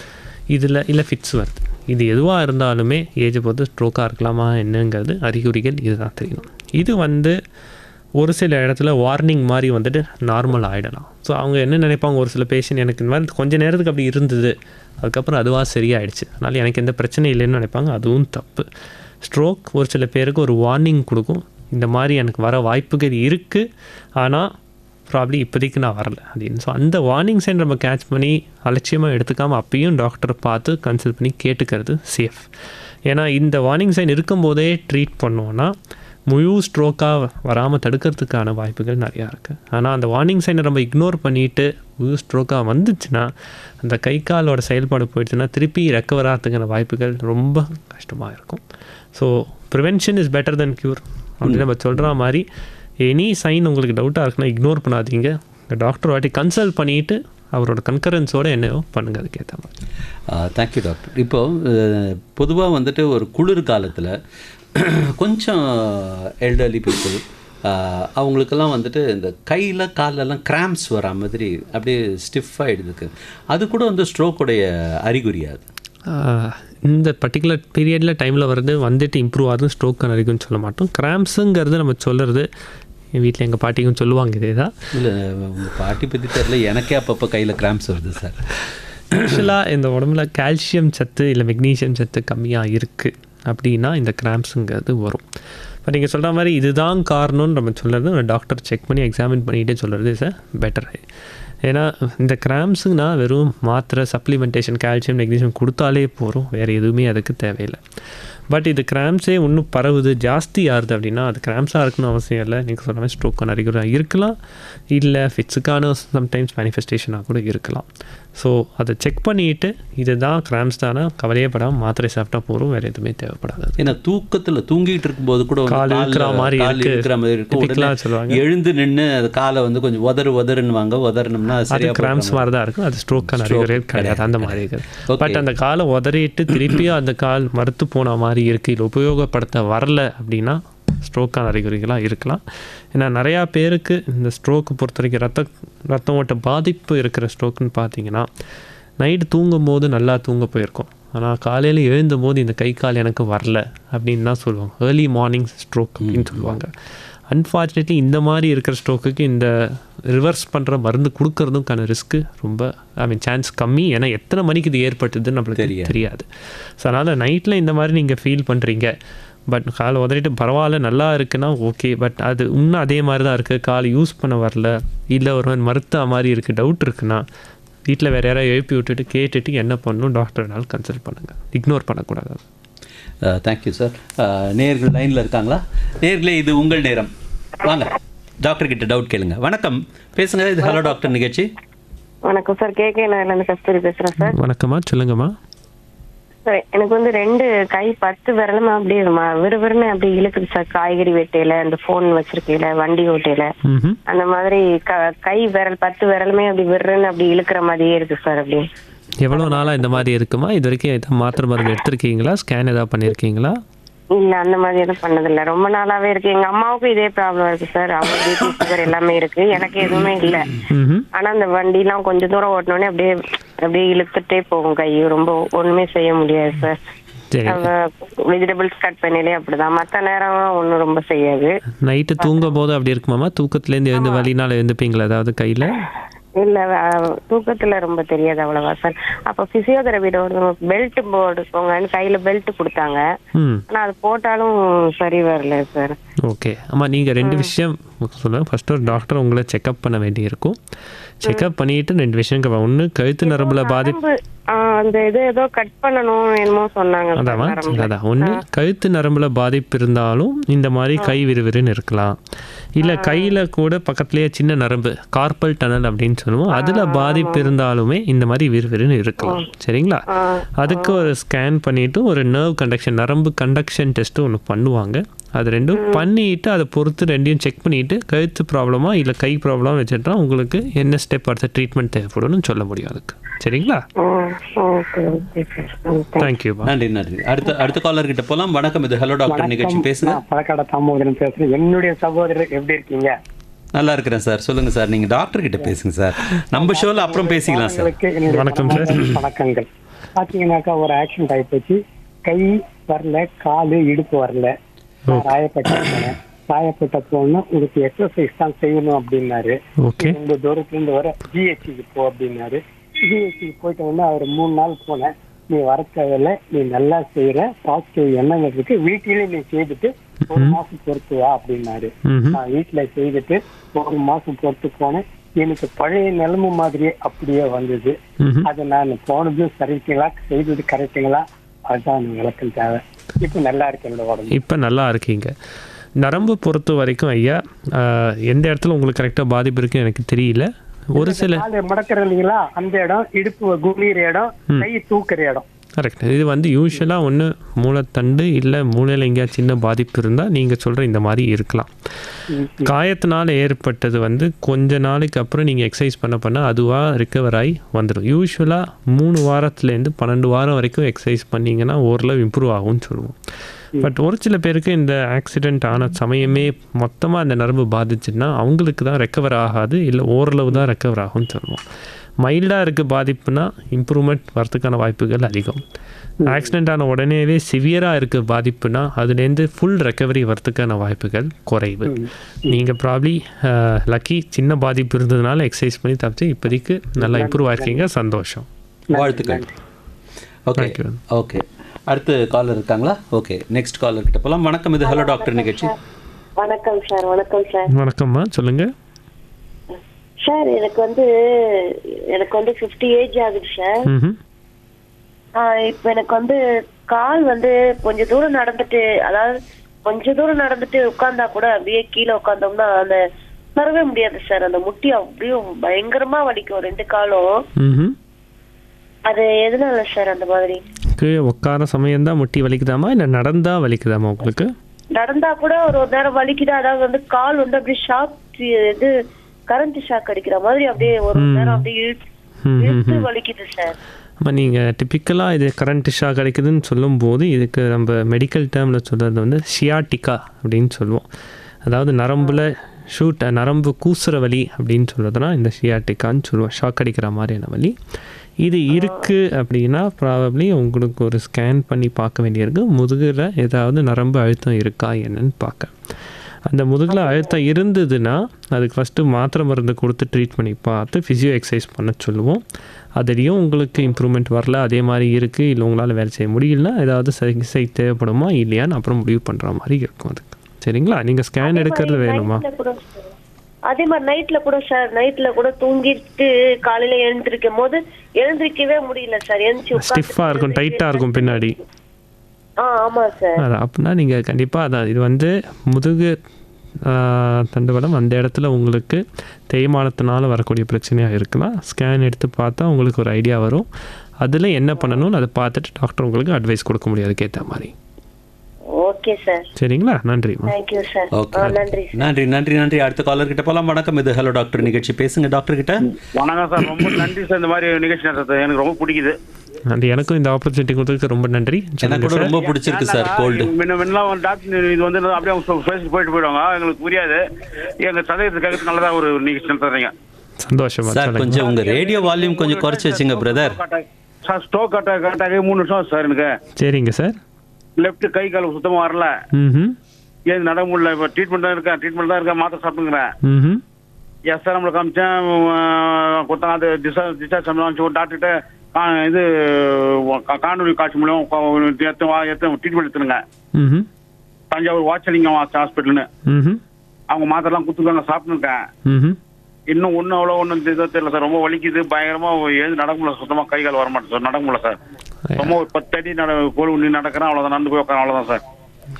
இதில் இல்லை ஃபிட்ஸ் வருது. இது எதுவாக இருந்தாலுமே ஏஜை பொறுத்து ஸ்ட்ரோக்காக இருக்கலாமா என்னங்கிறது அறிகுறிகள் இதுதான் தெரியணும். இது வந்து ஒரு சில இடத்துல வார்னிங் மாதிரி வந்துட்டு நார்மல் ஆகிடலாம். ஸோ அவங்க என்ன நினைப்பாங்க, ஒரு சில பேஷண்ட் எனக்கு இந்த மாதிரி கொஞ்சம் நேரத்துக்கு அப்படி இருந்தது, அதுக்கப்புறம் அதுவாக சரியாயிடுச்சு, அதனால் எனக்கு எந்த பிரச்சனை இல்லைன்னு நினைப்பாங்க. அதுவும் தப்பு. ஸ்ட்ரோக் ஒரு சில பேருக்கு ஒரு வார்னிங் கொடுக்கும், இந்த மாதிரி எனக்கு வர வாய்ப்புகள் இருக்குது, ஆனால் ப்ராப்ளி இப்போதைக்கு நான் வரல அப்படின்னு. ஸோ அந்த வார்னிங் சைன் நம்ம கேட்ச் பண்ணி அலட்சியமாக எடுத்துக்காமல் அப்பயும் டாக்டரை பார்த்து கன்சல்ட் பண்ணி கேட்டுக்கிறது சேஃப். ஏன்னா இந்த வார்னிங் சைன் இருக்கும்போதே ட்ரீட் பண்ணோன்னா முழு ஸ்ட்ரோக்காக வராமல் தடுக்கிறதுக்கான வாய்ப்புகள் நிறையா இருக்குது. ஆனால் அந்த வார்னிங் சைனை நம்ம இக்னோர் பண்ணிவிட்டு முழு ஸ்ட்ரோக்காக வந்துச்சுன்னா அந்த கை காலோட செயல்பாடு போயிடுச்சுன்னா திருப்பி ரெக்கவர் ஆகிறதுக்கான வாய்ப்புகள் ரொம்ப கஷ்டமாக இருக்கும். So prevention is better then cure அப்படின்னு நம்ம சொல்கிற மாதிரி எனி சைன் உங்களுக்கு டவுட்டாக இருக்குன்னா இக்னோர் பண்ணாதீங்க. டாக்டர் வாட்டி கன்சல்ட் பண்ணிவிட்டு அவரோட கன்கரன்ஸோடு என்னவோ பண்ணுங்க அதுக்கேற்ற மாதிரி. Thank you doctor. இப்போது பொதுவாக வந்துட்டு ஒரு குளிர் காலத்தில் கொஞ்சம் எல்டர்லி பீப்புள் அவங்களுக்கெல்லாம் வந்துட்டு இந்த கையில் காலெல்லாம் கிராம்ப்ஸ் வரா மாதிரி அப்படியே ஸ்டிஃப் ஆகிடுதுக்கு, அது கூட வந்து ஸ்ட்ரோக்குடைய அறிகுறியாது? இந்த பர்டிகுலர் பீரியடில் டைமில் வந்துட்டு இம்ப்ரூவ் ஆகுது ஸ்ட்ரோக் அறிகுறின்னு சொல்ல மாட்டோம். கிராம்ப்ஸுங்கிறது நம்ம சொல்கிறது என் வீட்டில் எங்கள் பாட்டிக்கும் சொல்லுவாங்க இதே தான். இல்லை உங்கள் பாட்டி பற்றி தெரியல, எனக்கே அப்பப்போ கையில் கிராம்ப்ஸ் வருது சார். ஆக்சுவலாக இந்த உடம்புல கால்சியம் சத்து இல்லை மெக்னீஷியம் சத்து கம்மியாக இருக்குது அப்படின்னா இந்த கிராம்ப்ஸுங்கிறது வரும். இப்போ நீங்கள் சொல்கிற மாதிரி இதுதான் காரணம்னு நம்ம சொல்கிறது டாக்டர் செக் பண்ணி எக்ஸாமின் பண்ணிகிட்டே சொல்கிறது இஸ் பெட்டர். ஏன்னா இந்த கிராம்ஸுங்கன்னா வெறும் மாத்திரை சப்ளிமெண்டேஷன் கால்சியம் மெக்னீஷியம் கொடுத்தாலே போகிறோம், வேறு எதுவுமே அதுக்கு தேவையில்லை. பட் இது கிராம்ஸே இன்னும் பரவுது ஜாஸ்தி ஆகுது அப்படின்னா அது கிராம்ஸாக இருக்கணும் அவசியம் இல்லை. நீங்கள் சொல்கிற மாதிரி ஸ்ட்ரோக்கான அறிகுறியாக இருக்கலாம், இல்லை ஃபிட்ஸுக்கான சம்டைம்ஸ் மேனிஃபெஸ்டேஷனாக கூட இருக்கலாம். ஸோ அதை செக் பண்ணிவிட்டு இதுதான் கிராம்ஸ் தானே கவலையே படாமல் மாத்திரை சாப்பிட்டா போகிறோம், வேறு எதுவுமே தேவைப்படாது. ஏன்னா தூக்கத்தில் தூங்கிட்டு இருக்கும்போது கூட கால் இருக்கிற மாதிரி இருக்கும், சொல்லுவாங்க எழுந்து நின்று அது காலை வந்து கொஞ்சம் உதறுன்னுவாங்க, உதறணும்னா அது கிராம்ஸ் மாதிரி தான் இருக்கும், அது ஸ்ட்ரோக்கான அறிகுறியே கிடையாது அந்த மாதிரி இருக்குது. பட் அந்த காலை உதறிட்டு திருப்பியும் அந்த கால் மறுத்து போன மாதிரி இருக்குது, இல்லை உபயோகப்படுத்த வரல அப்படின்னா ஸ்ட்ரோக்கான அறிகுறிகளாக இருக்கலாம். ஏன்னா நிறையா பேருக்கு இந்த ஸ்ட்ரோக்கு பொறுத்த வரைக்கும் ரத்தம் ஓட்ட பாதிப்பு இருக்கிற ஸ்ட்ரோக்குன்னு பார்த்தீங்கன்னா நைட்டு தூங்கும் போது நல்லா தூங்க போயிருக்கோம், ஆனால் காலையில் எழுந்தும் போது இந்த கை கால் எனக்கு வரல அப்படின்னு தான் சொல்லுவாங்க. ஏர்லி மார்னிங் ஸ்ட்ரோக் அப்படின்னு சொல்லுவாங்க. அன்ஃபார்ச்சுனேட்லி இந்த மாதிரி இருக்கிற ஸ்ட்ரோக்குக்கு இந்த ரிவர்ஸ் பண்ணுற மருந்து கொடுக்கறதுக்கான ரிஸ்க்கு ரொம்ப சான்ஸ் கம்மி. ஏன்னா எத்தனை மணிக்கு இது ஏற்பட்டுதுன்னு நம்மளுக்கு தெரியாது. ஸோ அதனால் நைட்டில் இந்த மாதிரி நீங்கள் ஃபீல் பண்ணுறீங்க, பட் கால் உதறிட்டு பரவாயில்ல நல்லா இருக்குன்னா ஓகே, பட் அது இன்னும் அதே மாதிரி தான் இருக்குது, கால் யூஸ் பண்ண வரல, இல்லை ஒரு மருத்துவ மாதிரி இருக்குது, டவுட் இருக்குன்னா வீட்டில் வேறு யாராவது எழுப்பி விட்டுட்டு கேட்டுட்டு என்ன பண்ணணும் டாக்டர்னாலும் கன்சல்ட் பண்ணுங்கள், இக்னோர் பண்ணக்கூடாது. Thank you sir. நேயர்கள் லைனில் இருக்காங்களா? நேயர்களே, இது உங்கள் நேரம், வாங்க டாக்டர் கிட்ட டவுட் கேளுங்க. வணக்கம், பேசுங்க, இது ஹலோ டாக்டர் நிகழ்ச்சி. வணக்கம் சார், கேகேலேருந்து கஸ்தூரி பேசுகிறேன் சார். வணக்கம்மா, சொல்லுங்கம்மா. சார் எனக்கு வந்து 2 கை 10 விரலுமா அப்படியே விறுவிறுன்னு அப்படி இழுக்குது சார். காய்கறி வெட்டையில, அந்த போன் வச்சிருக்கையில, வண்டி ஓட்டையில, அந்த மாதிரி கை விரல் 10 விரலுமே அப்படி விறுன்னு அப்படி இழுக்கிற மாதிரியே இருக்கு சார். அப்படி எவ்வளோ நாளாக இந்த மாதிரி இருக்குமா? இது வரைக்கும் எதாவது மாத்திரை மருந்து எடுத்திருக்கீங்களா? ஸ்கேன் ஏதாவது பண்ணியிருக்கீங்களா? இல்ல, அந்த மாதிரி எதுவும் பண்ணதில்லை, ரொம்ப நாளாவே இருக்கு. எங்க அம்மாவுக்கும் இதே ப்ராப்ளம் இருக்கு சார், அவங்க பிபி சுகர் எல்லாமே இருக்கு, எனக்கு எதுவுமே இல்லை. ஆனா அந்த வண்டிலாம் கொஞ்சம் தூரம் ஓட்டினோடனே அப்படியே இழுத்துட்டே போகும் கை, ரொம்ப ஒண்ணுமே செய்ய முடியாது சார். வெஜிடபிள்ஸ் கட் பண்ணிலே அப்படிதான், மற்ற நேரம் ஒன்றும் ரொம்ப செய்யாது. நைட்டு தூங்கும் போது அப்படி இருக்குமாமா? தூக்கத்துலேருந்து எழுந்து வலினால எழுந்துப்பீங்களா ஏதாவது கையில்? இல்ல, தூக்கத்துல ரொம்ப தெரியாது அவ்வளவா சார். அப்ப பிசியோதெரபியோட பெல்ட் போடுக்கோங்கன்னு கையில பெல்ட் கொடுத்தாங்க, ஆனா அது போட்டாலும் சரி வரல சார். ஓகே அம்மா, நீங்கள் 2 விஷயம் சொல்லுங்கள். ஃபர்ஸ்ட் ஒரு டாக்டர் உங்களை செக்அப் பண்ண வேண்டி இருக்கும். செக்அப் பண்ணிட்டு 2 விஷயம், ஒன்று கழுத்து நரம்புல பாதிப்பு, அந்த இது ஏதோ கட் பண்ணணும் என்னமோ சொன்னாங்க. அதான் ஒன்று கழுத்து நரம்புல பாதிப்பு இருந்தாலும் இந்த மாதிரி கை விறுவிறுன்னு இருக்கலாம். இல்லை கையில் கூட பக்கத்துலேயே சின்ன நரம்பு கார்பல் டனல் அப்படின்னு சொல்லுவோம், அதில் பாதிப்பு இருந்தாலுமே இந்த மாதிரி விறுவிறுன்னு இருக்கலாம். சரிங்களா? அதுக்கு ஒரு ஸ்கேன் பண்ணிவிட்டு ஒரு நர்வ் கண்டக்ஷன், நரம்பு கண்டக்ஷன் டெஸ்ட்டு ஒன்று பண்ணுவாங்க. அது 2ம் பண்ணிவிட்டு அதை பொறுத்து 2யும் செக் பண்ணிவிட்டு கழுத்து ப்ராப்ளமா இல்லை கை ப்ராப்ளமாக வச்சுட்டா உங்களுக்கு என்ன ஸ்டெப் அடுத்த ட்ரீட்மெண்ட் தேவைப்படும்னு சொல்ல முடியும் அதுக்கு. சரிங்களா? தேங்க்யூ. நன்றி நன்றி. அடுத்த காலர் கிட்ட போலாம். வணக்கம், இது ஹலோ டாக்டர் நிகழ்ச்சி, பேசுங்க. பழக்காட தாமோதரன் பேசுறேன். என்னுடைய சகோதரர் எப்படி இருக்கீங்க? நல்லா இருக்கிறேன் சார். சொல்லுங்க சார், நீங்க டாக்டர் கிட்ட பேசுங்க சார், நம்ம ஷோல அப்புறம் பேசிக்கலாம் சார். வணக்கம் சார். வணக்கங்கள். பாத்தீங்கன்னாக்கா ஒரு ஆக்சிடென்ட் ஆகி போச்சு, கை வரல, காலு இடுப்பு வரல, ராயப்பேட்டை போகணும்னா உங்களுக்கு எக்ஸசைஸ் தான் செய்யணும் அப்படின்னாரு. ரொம்ப தூரத்துல இருந்து வர ஜிஹெச்சுக்கு போ அப்படின்னாரு. ஜிஹெச்சுக்கு போயிட்டு வந்து அவர் 3 நாள் போனேன். நீ வரக்கவில்ல, நீ நல்லா செய்யற, பாசிட்டிவ் எண்ணங்கள் இருக்கு, வீட்டிலே நீ செய்துட்டு 1 மாசம் பொறுத்து வா அப்படின்னாரு. நான் வீட்டுல செய்துட்டு 1 மாசம் பொறுத்து போனேன். எனக்கு பழைய நிலைமை மாதிரியே அப்படியே வந்தது. அது நான் போனது சரிங்களா, செய்தது கரெக்டுங்களா, அதுதான் விளக்கம் தேவை. இப்ப நல்லா இருக்கு என்னோட உடம்பு. இப்போ நல்லா இருக்கீங்க. நரம்பு பொறுத்த வரைக்கும் ஐயா, எந்த இடத்துல உங்களுக்கு கரெக்டாக பாதிப்பு இருக்குன்னு எனக்கு தெரியல. ஒரு சில மடக்கிற இல்லைங்களா, அந்த இடம், இடுப்பு குளிர இடம், கை தூக்குற இடம். கரெக்ட். இது வந்து யூஸ்வலாக ஒன்று மூளைத்தண்டு இல்லை மூளையில் எங்கேயா சின்ன பாதிப்பு இருந்தால் நீங்கள் சொல்கிற இந்த மாதிரி இருக்கலாம். காயத்தினால் ஏற்பட்டது வந்து கொஞ்ச நாளைக்கு அப்புறம் நீங்கள் எக்ஸசைஸ் பண்ண அதுவாக ரிக்கவர் ஆகி வந்துடும். யூஸ்வலாக 3 வாரத்துலேருந்து 12 வாரம் வரைக்கும் எக்ஸசைஸ் பண்ணிங்கன்னா ஓரளவு இம்ப்ரூவ் ஆகும்னு சொல்லுவோம். பட் ஒரு சில பேருக்கு இந்த ஆக்சிடெண்ட் ஆன சமயமே மொத்தமாக அந்த நரம்பு பாதிச்சுன்னா அவங்களுக்கு தான் ரெக்கவர் ஆகாது, இல்லை ஓரளவு தான் ரெக்கவர் ஆகும்னு சொல்லுவோம். மைல்டாக இருக்குது பாதிப்புனா இம்ப்ரூவ்மெண்ட் வரதுக்கான வாய்ப்புகள் அதிகம். ஆக்சிடெண்ட் ஆன உடனேவே சிவியராக இருக்குது பாதிப்புனா அதுலேருந்து ஃபுல் ரெக்கவரி வரதுக்கான வாய்ப்புகள் குறைவு. நீங்கள் ப்ராப்ளி லக்கி சின்ன பாதிப்பு இருந்ததுனால எக்ஸசைஸ் பண்ணி தப்பிச்சு இப்போதைக்கு நல்லா இம்ப்ரூவ் ஆயிருக்கீங்க. சந்தோஷம், வாழ்த்துக்கள். ஓகே ஓகே, அடுத்து காலர் இருக்காங்களா? ஓகே, நெக்ஸ்ட் காலர் கிட்ட போகலாம். வணக்கம், இது ஹலோ டாக்டர் நிகழ்ச்சி. வணக்கம் சார். வணக்கம் சார். வணக்கம்மா, சொல்லுங்கள் சார். எனக்கு வந்து 50 ஏஜ் ஆகுது சார். இப்போ எனக்கு வந்து கால் வந்து கொஞ்ச தூரம் நடந்துட்டு, அதாவது கொஞ்ச தூரம் நடந்துட்டு உட்கார்ந்தா கூட அப்படியே கீழே உட்கார்ந்தோம்னா அந்த வரவே முடியாது சார். அந்த முட்டி அப்படியும் பயங்கரமா வலிக்கும் 2 காலும். அது எதனால சார் அந்த மாதிரி? உட்கார சமயம் தான் முட்டி வலிக்குதாமா, இல்லை நடந்தா வலிக்குதாமா உங்களுக்கு? நடந்தா கூட ஒரு நேரம் வலிக்குதா, அதாவது வந்து கால் வந்து அப்படியே ஷாக், இது கரண்ட் ஷாக் அடிக்கிற மாதிரி அப்படியே ஒரு நேரம் அப்படியே இழுத்து வலிக்குது சார். ஆமாம், நீங்கள் டிப்பிக்கலாக இது கரண்ட் ஷாக் அடிக்குதுன்னு சொல்லும்போது இதுக்கு நம்ம மெடிக்கல் டேர்மில் சொல்கிறது வந்து சியாட்டிக்கா அப்படின்னு சொல்லுவோம். அதாவது நரம்பு கூசுற வலி அப்படின்னு சொல்கிறதுனா இந்த சியாட்டிக்கான்னு சொல்லுவோம், ஷாக் அடிக்கிற மாதிரியான வலி. இது இருக்குது அப்படின்னா ப்ராபப்ளி உங்களுக்கு ஒரு ஸ்கேன் பண்ணி பார்க்க வேண்டியிருக்கு. முதுகில் ஏதாவது நரம்பு அழுத்தம் இருக்கா என்னன்னு பார்க்க. அந்த முதுகில் அழுத்தம் இருந்ததுன்னா அதுக்கு ஃபஸ்ட்டு மாத்திரை மருந்து கொடுத்து ட்ரீட் பண்ணி பார்த்து ஃபிசியோ எக்ஸசைஸ் பண்ண சொல்லுவோம். அதுலேயும் உங்களுக்கு இம்ப்ரூவ்மெண்ட் வரல, அதே மாதிரி இருக்குது, இல்லை உங்களால் வேலை செய்ய முடியலன்னா ஏதாவது சிகிச்சை தேவைப்படுமா இல்லையான்னு அப்புறம் முடிவு பண்ணுற மாதிரி இருக்கும் அதுக்கு. சரிங்களா? நீங்கள் ஸ்கேன் எடுக்கிறது வேணுமா? அதே மாதிரி நைட்ல கூட சார், நைட்ல கூட தூங்கிட்டு காலையில எழுந்திருக்கும் போது எழுந்திருக்கவே முடியல சார். ஸ்டிஃபாக இருக்கும், டைட்டாக இருக்கும் பின்னாடி. ஆமா சார். அப்படின்னா நீங்கள் கண்டிப்பாக அதான் இது வந்து முதுகு தண்டுவடம் அந்த இடத்துல உங்களுக்கு தேய்மானத்தினால வரக்கூடிய பிரச்சனையாக இருக்கலாம். ஸ்கேன் எடுத்து பார்த்தா உங்களுக்கு ஒரு ஐடியா வரும். அதில் என்ன பண்ணணும்னு அதை பார்த்துட்டு டாக்டர் உங்களுக்கு அட்வைஸ் கொடுக்க முடியும் அதுக்கேற்ற மாதிரி. Okay sir. சரிங்களா? நன்றி. Thank you sir. நன்றி நன்றி நன்றி. அடுத்த காலர் கிட்ட போகலாம். வணக்கம், இது ஹலோ டாக்டர் நிகழ்ச்சி. பேசுங்க டாக்டர் கிட்ட. வணக்கம் சார், ரொம்ப நன்றி சார். இந்த மாதிரி நிகழ்ச்சி நடத்துறது எனக்கு ரொம்ப பிடிக்குது. நன்றி. எனக்கும் இந்த ஆப்பர்ச்சுனிட்டி கொடுத்ததுக்கு ரொம்ப நன்றி. எனக்கு கூட ரொம்ப பிடிச்சிருக்கு சார். கோல்டு முன்னெல்லாம் டாக்டர் இது வந்து அப்படியே அவங்க போயிடுவாங்க, எங்களுக்கு புரியாது. எங்க சதவீதத்துக்காக நல்லதா ஒரு நிகழ்ச்சி நடத்துறீங்க. சந்தோஷமா சார். கொஞ்சம் உங்க ரேடியோ வால்யூம் கொஞ்சம் குறைச்சி வச்சுங்க பிரதர். சார் ஸ்டோக் கரெக்டாக 3 வருஷம் சார் எனக்கு. சரிங்க சார். லெஃப்ட் கை கால் சுத்தமா வரல, ஏன் நட முடியல. இப்போ ட்ரீட்மெண்ட் தான் இருக்கேன், மாத்திரை சாப்பிட்டுங்கிறேன். எஸ் சார், நம்மளை காமிச்சேன், கொடுத்தாங்க. அது டிஸ்சார்ஜ் பண்ணலாம் ஒரு டாக்டர்கிட்ட. இது காணொலி காட்சி மூலம் ட்ரீட்மெண்ட் எடுத்துருங்க. தஞ்சாவூர் வாட்சலிங்கம் ஹாஸ்பிட்டல்னு அவங்க மாத்திரலாம் கொடுத்துருக்காங்க, சாப்பிட்டுருக்கேன். இன்னும் அவ்வளோ ஒன்றும் தெரியல சார். ரொம்ப வலிக்குது பயங்கரமா, எழுந்து நடக்க முடியல, சுத்தமா கை கால் வர மாட்டேன் சார், நடக்க முடியல சார். ரொம்ப ஒரு 10 அடி கோழி நடக்கிறேன், அவ்வளோதான், நடந்து போய் உட்கார, அவ்வளோதான் சார்.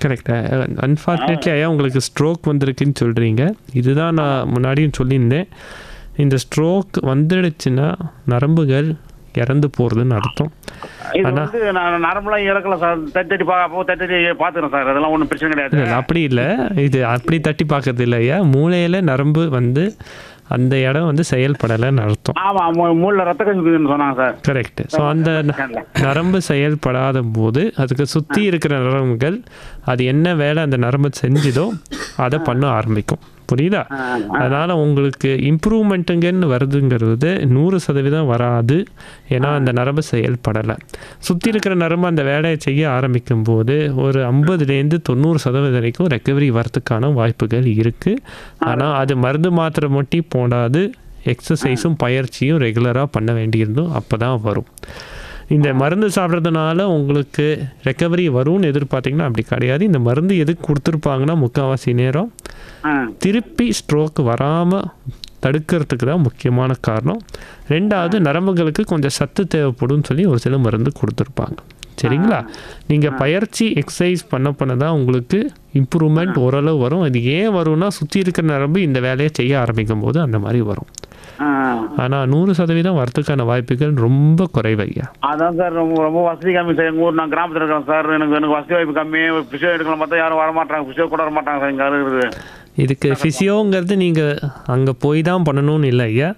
கரெக்டாக. அன்ஃபார்ச்சுனேட்லி ஐயா உங்களுக்கு ஸ்ட்ரோக் வந்திருக்குன்னு சொல்கிறீங்க. இதுதான் நான் முன்னாடியும் சொல்லியிருந்தேன். இந்த ஸ்ட்ரோக் வந்துடுச்சுன்னா நரம்புகள் இறந்து போகிறதுன்னு அர்த்தம். இது வந்து நான் நரம்புலாம் இறக்கல சார். தட்டி பார்த்துக்கிறேன் சார், அதெல்லாம் ஒன்றும் பிரச்சனை கிடையாது. இல்லை அப்படி இல்லை, இது அப்படி தட்டி பார்க்கறது இல்லை ஐயா. மூளையில் நரம்பு வந்து அந்த இடம் வந்து செயல்படலைன்னு அர்த்தம். ஆமாம், மூளையில் ரத்த கசிவுன்னு சொன்னாங்க சார். கரெக்ட். ஸோ அந்த நரம்பு செயல்படாத போது அதுக்கு சுற்றி இருக்கிற நரம்புகள் அது என்ன வேலை அந்த நரம்பு செஞ்சுதோ அதை பண்ண ஆரம்பிக்கும். புரியுதா? அதனால் உங்களுக்கு இம்ப்ரூவ்மெண்ட்டுங்கன்னு வருதுங்கிறது 100% வராது. ஏன்னா அந்த நரம்பு செயல்படலை. சுற்றி இருக்கிற நரம்பு அந்த வேலையை செய்ய ஆரம்பிக்கும் போது ஒரு 50லேருந்து 90% வரைக்கும் ரெக்கவரி வரதுக்கான வாய்ப்புகள் இருக்குது. ஆனால் அது மருந்து மாத்திரை மட்டும் போடாது, எக்ஸசைஸும் பயிற்சியும் ரெகுலராக பண்ண வேண்டியிருந்தோம், அப்போ தான் வரும். இந்த மருந்து சாப்பிட்றதுனால உங்களுக்கு ரெக்கவரி வரும்னு எதிர்பார்த்தீங்கன்னா அப்படி கிடையாது. இந்த மருந்து எதுக்கு கொடுத்துருப்பாங்கன்னா முக்கால்வாசி நேரம் திருப்பி ஸ்ட்ரோக் வராமல் தடுக்கிறதுக்கு தான் முக்கியமான காரணம். ரெண்டாவது, நரம்புகளுக்கு கொஞ்சம் சத்து தேவைப்படும்னு சொல்லி ஒரு சில மருந்து கொடுத்துருப்பாங்க. சரிங்களா? நீங்கள் பயிற்சி எக்ஸசைஸ் பண்ண தான் உங்களுக்கு இம்ப்ரூவ்மெண்ட் ஓரளவு வரும். அது ஏன் வரும்னா, சுற்றி இருக்கிற நரம்பு இந்த வேலையை செய்ய ஆரம்பிக்கும் போது அந்த மாதிரி வரும். ஆனால் 100% வரத்துக்கான வாய்ப்புகள் ரொம்ப குறைவு ஐயா. அதான் சார், ரொம்ப வசதி கம்மி சார். எங்கள் ஊர் நான் கிராமத்தில் இருக்கிறேன் சார். எனக்கு வசதி வாய்ப்பு கம்மி. பிசியோ எடுக்கலாம் பார்த்தா யாரும் வரமாட்டாங்க. பிசியோ கூட வரமாட்டாங்க சார் இங்கே இருக்குது. இதுக்கு ஃபிசியோங்கிறது நீங்கள் அங்கே போய் தான் பண்ணணும்னு இல்லை ஐயா.